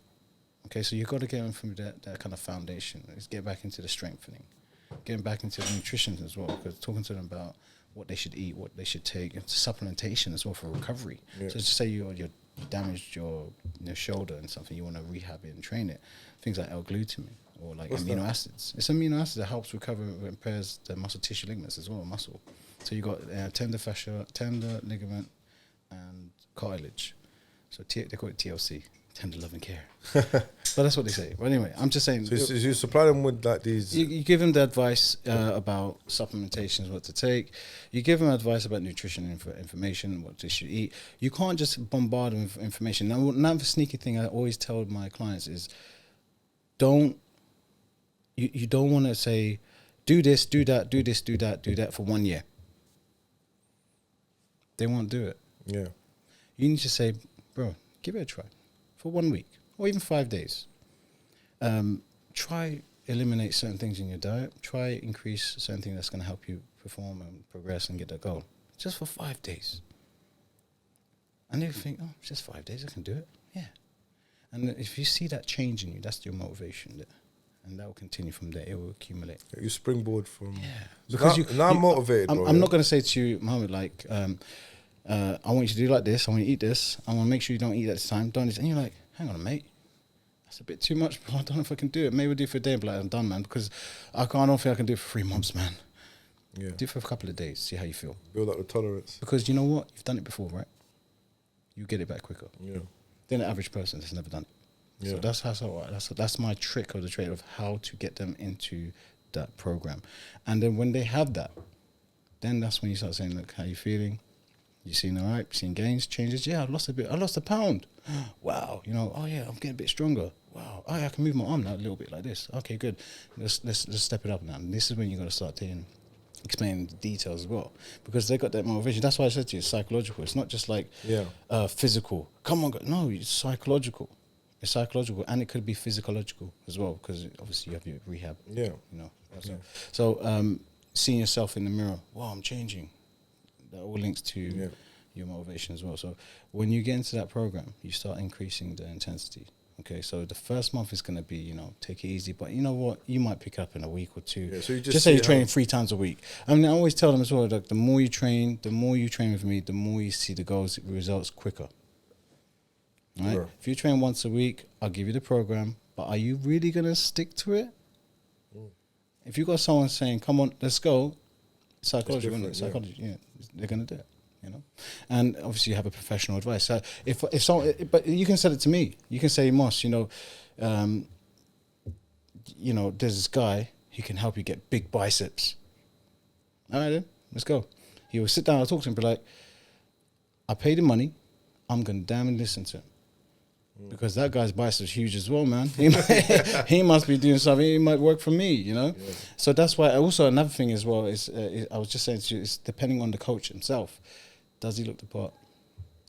Okay, so you've got to get them from that kind of foundation. Let's get back into the strengthening, getting back into the nutrition as well, because talking to them about what they should eat, what they should take, and supplementation as well for recovery. Yeah. So just say you damaged your shoulder and something, you want to rehab it and train it. Things like L-glutamine or like What's amino that? acids. It's amino acid that helps recover and repairs the muscle tissue ligaments as well, muscle. So you got tender fascia, tender ligament, and cartilage. So they call it TLC, tender love and care. But that's what they say. But anyway, I'm just saying. So you supply them with like these. You give them the advice about supplementations, what to take. You give them advice about nutrition information, what they should eat. You can't just bombard them with information. Now, another sneaky thing I always tell my clients is, you don't want to say, do this, do that, do this, do that for 1 year. They won't do it. Yeah. You need to say, bro, give it a try for 1 week or even 5 days. Try eliminate certain things in your diet. Try increase certain things that's going to help you perform and progress and get that goal. Just for 5 days. And they think, oh, it's just 5 days, I can do it. Yeah. And if you see that change in you, that's your motivation there. And that will continue from there. It will accumulate. You springboard from. Yeah. So Because now I'm motivated, bro. I'm not going to say to you, Mohammed, like, I want you to do like this. I want you to eat this. I want to make sure you don't eat at this time. Don't eat. And you're like, hang on, mate. That's a bit too much, bro. I don't know if I can do it. Maybe we'll do it for a day, but like, I'm done, man. Because I don't think I can do it for 3 months, man. Yeah. Do it for a couple of days. See how you feel. Build up the tolerance. Because you know what? You've done it before, right? You get it back quicker Yeah. than the average person that's never done it. Yeah. So that's my trick of the trade of how to get them into that program. And then when they have that, then that's when you start saying, look, how you feeling? You seeing all right? Seeing gains, changes? Yeah, I lost a bit. I lost a pound. Wow. You know, oh yeah, I'm getting a bit stronger. Wow. Oh, yeah, I can move my arm now a little bit like this. Okay, good. Let's step it up now. And this is when you're going to start explaining the details as well, because they got that motivation. That's why I said to you, it's psychological. It's not just like physical. Come on, no, it's psychological. It's psychological, and it could be physiological as well, because obviously you have your rehab. Yeah, you know. So seeing yourself in the mirror, wow, I'm changing. That all links to your motivation as well. So when you get into that program, you start increasing the intensity. Okay, so the first month is going to be, you know, take it easy. But you know what? You might pick up in a week or two. Yeah, so you just say you're training 3 times a week. I mean, I always tell them as well, like, the more you train with me, the more you see the results quicker. Right? Sure. If you train once a week, I'll give you the program. But are you really going to stick to it? If you got someone saying, come on, let's go, psychology, they're going to do it. You know, and obviously you have a professional advice. So if someone, but you can send it to me. You can say, Moss, you know, there's this guy. He can help you get big biceps. All right, then let's go. He will sit down and talk to him, be like, I pay the money. I'm gonna damn and listen to him. Because that guy's biceps huge as well, man. He must be doing something. It might work for me, you know. Yeah. So that's why. Also, another thing as well is I was just saying to you, it's depending on the coach himself. Does he look the part?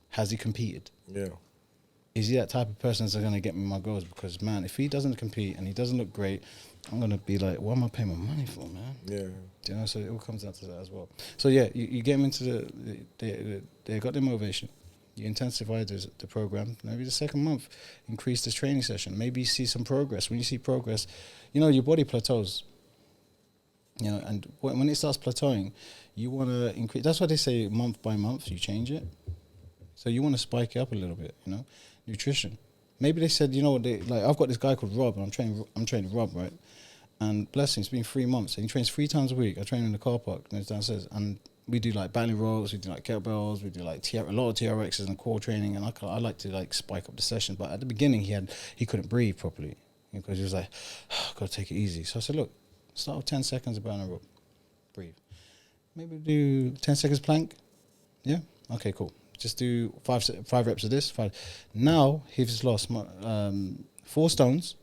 Has he competed? Yeah. Is he that type of person that's going to get me my goals? Because, man, if he doesn't compete and he doesn't look great, I'm going to be like, what am I paying my money for, man? Yeah. Do you know? So it all comes down to that as well. So, yeah, you get them into they got their motivation. You intensify the program. Maybe the second month, increase the training session. Maybe you see some progress. When you see progress, you know, your body plateaus. You know, and when it starts plateauing, you want to increase. That's why they say month by month you change it. So you want to spike it up a little bit. You know, nutrition. Maybe they said, you know what? I've got this guy called Rob, and I'm training Rob, right? And bless him, it's been 3 months, and he trains 3 times a week. I train in the car park, and it's downstairs, and we do like battling ropes, we do like kettlebells, we do like a lot of TRXs and core training, and I like to like spike up the session. But at the beginning, he couldn't breathe properly because he was like, gotta take it easy. So I said, look, start with 10 seconds of battling rope, breathe. Maybe do 10 seconds plank. Yeah, okay, cool. Just do 5 reps of this. 5. Now he's just lost 4 stones.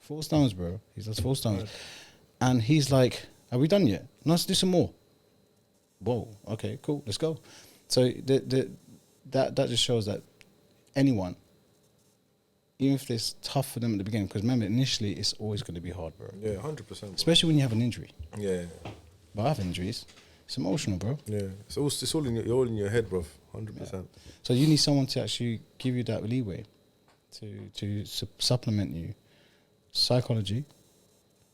4 stones, bro. He's lost 4 stones, and he's like, "Are we done yet? No, let's do some more." Whoa. Okay, cool. Let's go. So that just shows that anyone, even if it's tough for them at the beginning, because remember, initially it's always going to be hard, bro. Yeah, 100%. Especially when you have an injury. Yeah. But I have injuries. It's emotional, bro. Yeah. It's all in your head, bro. 100%. Yeah. So you need someone to actually give you that leeway to supplement you psychology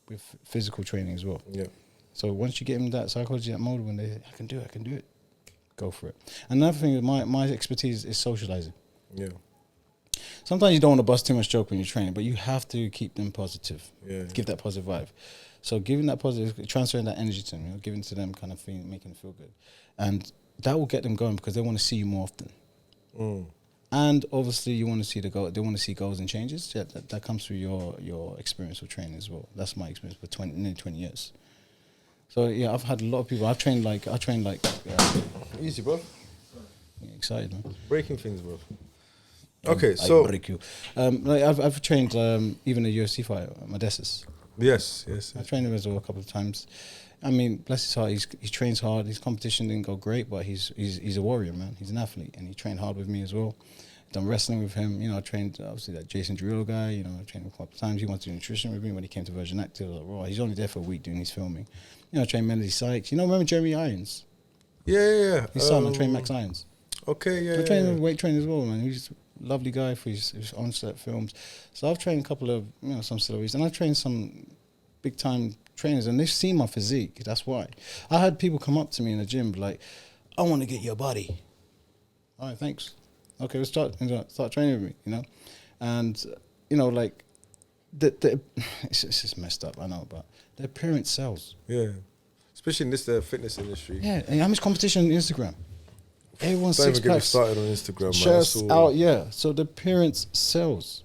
with physical training as well. Yeah. So once you get them that psychology, that mold, when I can do it, go for it. Another thing, my expertise is socializing. Yeah. Sometimes you don't want to bust too much joke when you're training, but you have to keep them positive. Yeah. Give that positive vibe. So giving that positive, transferring that energy to them, you know, giving to them kind of thing, making them feel good. And that will get them going because they want to see you more often. Mm. And obviously you want to see they want to see goals and changes. Yeah, that comes through your experience with training as well. That's my experience for nearly 20 years. So yeah, I've had a lot of people. I trained like easy, bro. Yeah, excited, man. Breaking things, bro. Okay, so I break you. I've trained even a UFC fighter, Modestus. Yes. I trained him as well a couple of times. I mean, bless his heart, he trains hard. His competition didn't go great, but he's a warrior, man. He's an athlete, and he trained hard with me as well. Done wrestling with him. You know, I trained obviously that Jason Derulo guy. You know, I trained him a couple of times. He went to nutrition with me when he came to Virgin Active. I was like, raw. He's only there for a week doing his filming. You know, I trained Melody Sykes. You know, remember Jeremy Irons? Yeah. His son, I trained Max Irons. Okay, yeah. I trained him weight training as well, man. lovely guy for his on-set films. So I've trained a couple of some celebrities, and I've trained some big-time trainers, and they've seen my physique. That's why. I had people come up to me in the gym like, "I want to get your body." All right, thanks. Okay, we'll start training with me. And like it's just messed up. I know, but the appearance sells. Yeah, especially in this fitness industry. Yeah, and how much competition on Instagram? Everyone's Don't six even get me packs. started on Instagram, man. Just That's all- out, yeah. So the appearance sells.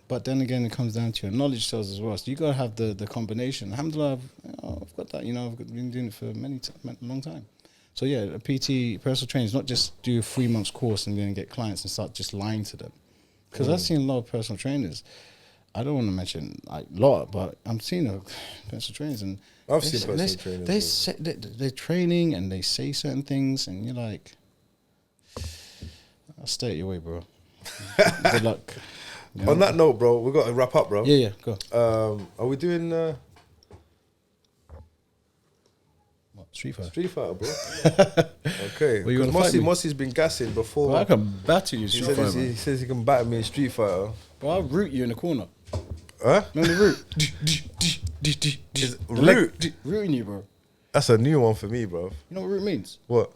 But then again, it comes down to your knowledge sells as well. So you gotta have the combination. Alhamdulillah, I've got that. I've been doing it for a long time. So yeah, a PT personal trainer is not just do a 3 months course and then get clients and start just lying to them. Because I've seen a lot of personal trainers. I don't want to mention like a lot, but I'm seeing personal trainers and I've seen personal trainers. they're training and they say certain things and you're like, I'll stay at your way, bro. Good luck. On that note, bro, we got to wrap up, bro. Yeah, go. Are we doing What, Street Fighter? Street Fighter, bro? Okay. Well, you Because wanna fight me? Mossie's been gassing before. Bro, I can batter you in he, Street Fighter. he says he can batter me in Street Fighter. Bro, I'll root you in the corner. Huh? Remember the root? Root? Rooting you, bro. That's a new one for me, bro. You know what root means? What?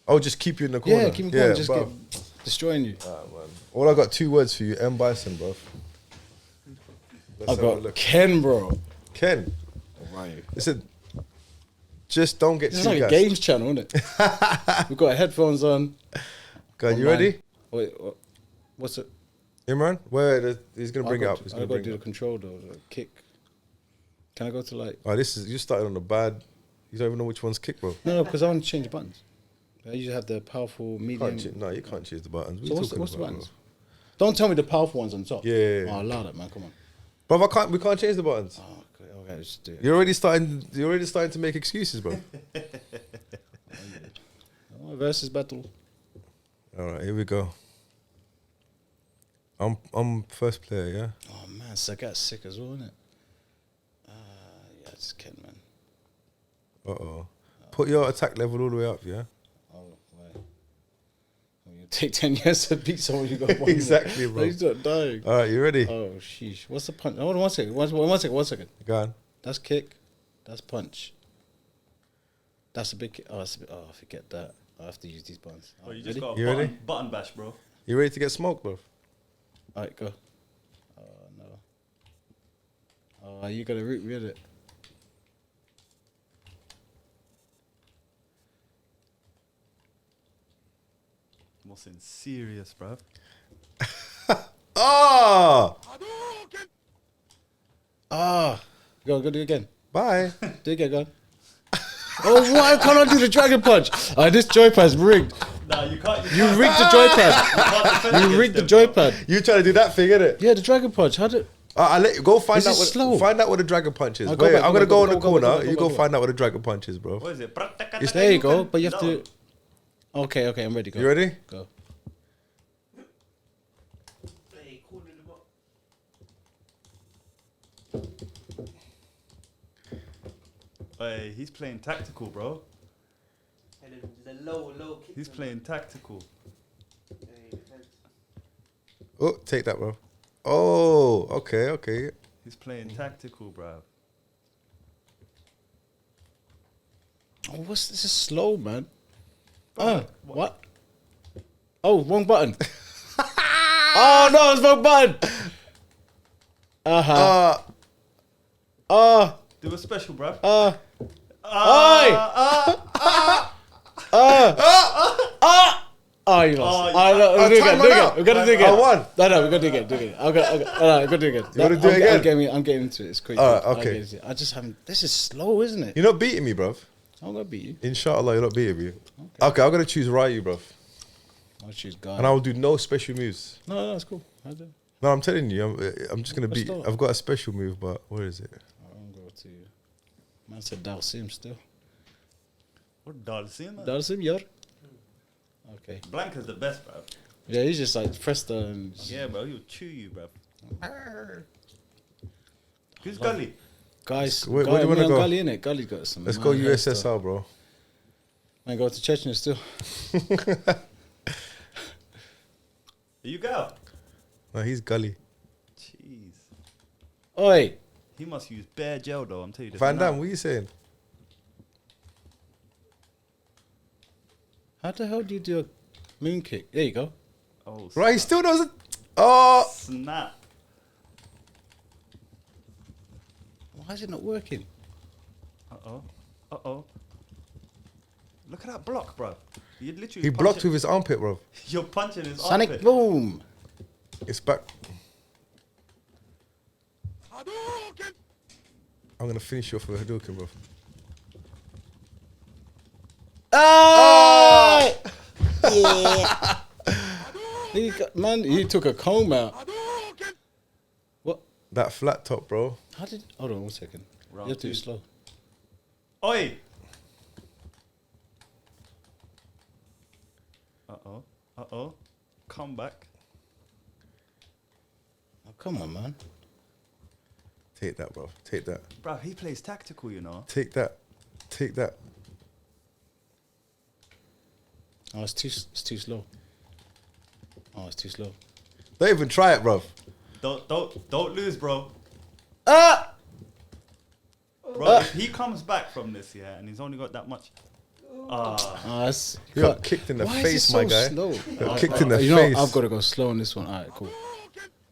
Oh, just keep you in the corner. Yeah, keep me corner, just bro. get destroying you. Ah, man. All I got 2 words for you: M. Bison, bro. Let's I have a got look. Ken, bro. Ken. Right. Listen, just don't get This is too like a gassed. games channel, isn't it? We've got headphones on. God, you online. ready? Wait, what's it? Imran? Wait, he's gonna bring it up. He's I gonna got to bring do it the up. control though, the kick. Can I go to like? Oh, you started on the bad. You don't even know which one's kick, bro. No, because I want to change the buttons. I usually have the powerful, medium. No, you can't choose the buttons. What So are you what's, talking what's the about, buttons? Don't tell me the powerful ones on top. Yeah. Oh, allow that, man. Come on. bro? We can't change the buttons. Oh, okay, just do it. You're already starting to make excuses, bro. Oh, versus battle. All right, here we go. I'm first player, yeah. Oh man, so I got sick as well, innit? Yeah, it's Ken, man. Uh-oh. Put your attack level all the way up, yeah. Oh, why? Oh, you take 10 years to beat someone you got one. Exactly, bro. He's not dying. All right, you ready? Oh, sheesh. What's the punch? Hold on 1 second. One second. Go on. That's kick. That's punch. That's a big kick. Oh, I forget that. I have to use these buttons. Oh, you Ready? just got You a ready? button bash, bro. You ready to get smoked, bro? All right, go. Oh, no. Oh, you got to root me, innit? Mohssen serious, bro. Oh! Ah. Go do it again. Bye. Do it again, go. Oh, why can't I do the dragon punch? This joypad's rigged. Nah, you can't. You rigged the joypad. You rigged the joypad. You trying to do that thing, innit? Yeah, the dragon punch. How did? I'll let you go find This out is what slow. find out what the dragon punch is. I'll go Wait, back, I'm go gonna back, go in go the back, corner. go back, You go go back. find out what the dragon punch is, bro. What is it? There you go. But you have No. to. Okay, I'm ready. Go. You ready? Go. Hey, he's playing tactical, bro. And then there's a low kick. He's playing tactical. Oh, take that, bro. Oh, okay. He's playing tactical, bro. Oh, what's this? Is slow, man. What? Oh, wrong button. Oh no, it's wrong button. Do a special, bro. Oh, you lost. Oh, No, oh, do it time again. out. We gotta do it again. I won. No, we gotta do it again. Do it again. I gotta do it again. You wanna do it again? I'm getting into it. It's quick. Alright, I'll okay. get into it. I just haven't. This is slow, isn't it? You're not beating me, bro. I'm gonna beat you. Inshallah, you're not beating me. Okay, I'm gonna choose Ryu, bro. I'll choose God. And I will do no special moves. No, it's cool. I do. No, I'm telling you, I'm just gonna What's beat. that? I've got a special move, but where is it? I'm gonna go to. Man said Dalsim still. What Dalsim? Dalsim, yeah. Okay. Blanca's the best, bro. Yeah, he's just like pressed and. Yeah, bro. He'll chew you, bro. Who's Gully? Guys, Where do you wanna go? Gully, innit? Gully's got some. Let's go mad hair stuff. USSR, bro. Man, go to Chechnya still. Here you go. No, he's gully. Jeez. Oi. He must use bare gel though. I'm telling you this. Van now. Damme, what are you saying? How the hell do you do a moon kick? There you go. Oh, Right, he still doesn't. Oh, snap. Why is it not working? Uh-oh. Look at that block, bro. You literally he blocked with his armpit, bro. You're punching his Sonic armpit. boom. It's back. I'm gonna finish you off with a Hadouken, bro. Oh! Yeah. Man, he took a comb out. What? That flat top, bro. How did? Hold on 1 second. Round You have to do two. it slow. Oi! Uh-oh. Come back. Oh, come on, man. Take that, bro. Take that. Bro, he plays tactical, you know. Take that. Take that. Oh, it's too slow. Oh, it's too slow. Don't even try it, bro. Don't lose, bro. Ah! Bro, if he comes back from this, yeah, and he's only got that much. Oh, it's, You got kicked in the why face, is it my so guy. slow? You got kicked in the You face. know, I've got to go slow on this one. All right, cool.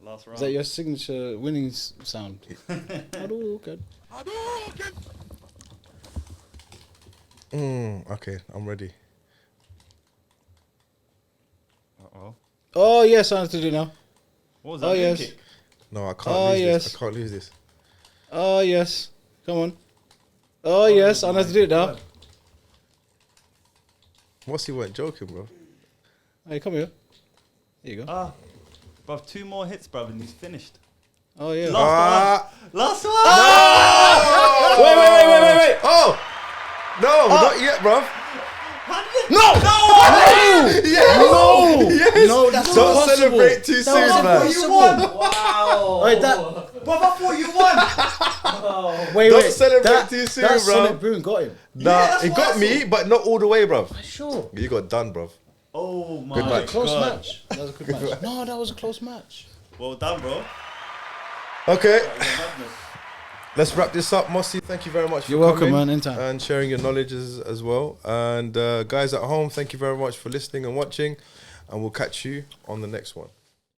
Last round. Is that your signature winning sound? Hadouken. Okay, I'm ready. Uh-oh. Oh, yes, I have to do now. What was that? Oh, Moon yes. kick? No, I can't Oh, lose yes. this. I can't lose this. Oh, yes. Come on. Oh, yes, I have to do it now. What's he weren't joking, bro? Hey, come here. There you go. Bro, 2 more hits, bro, and he's finished. Oh, yeah. Last one! Wait. Oh! No, not yet, bro. No! Yes! No! Yes! No, that's Don't impossible. celebrate too soon, man. You won! Wow. Wait, that. Bro, I thought you won! Wait, Don't celebrate too soon, that bro. Sonic boom got him. Nah, that's it what got I me, but not all the way, bro. Sure. You got done, bro. Oh my Good match. Close God. match. That was a good match. No, that was a close match. Well done, bro. Okay, let's wrap this up. Mossy, thank you very much for You're welcome, coming man. Anytime. and sharing your knowledge as well. And guys at home, thank you very much for listening and watching. And we'll catch you on the next one.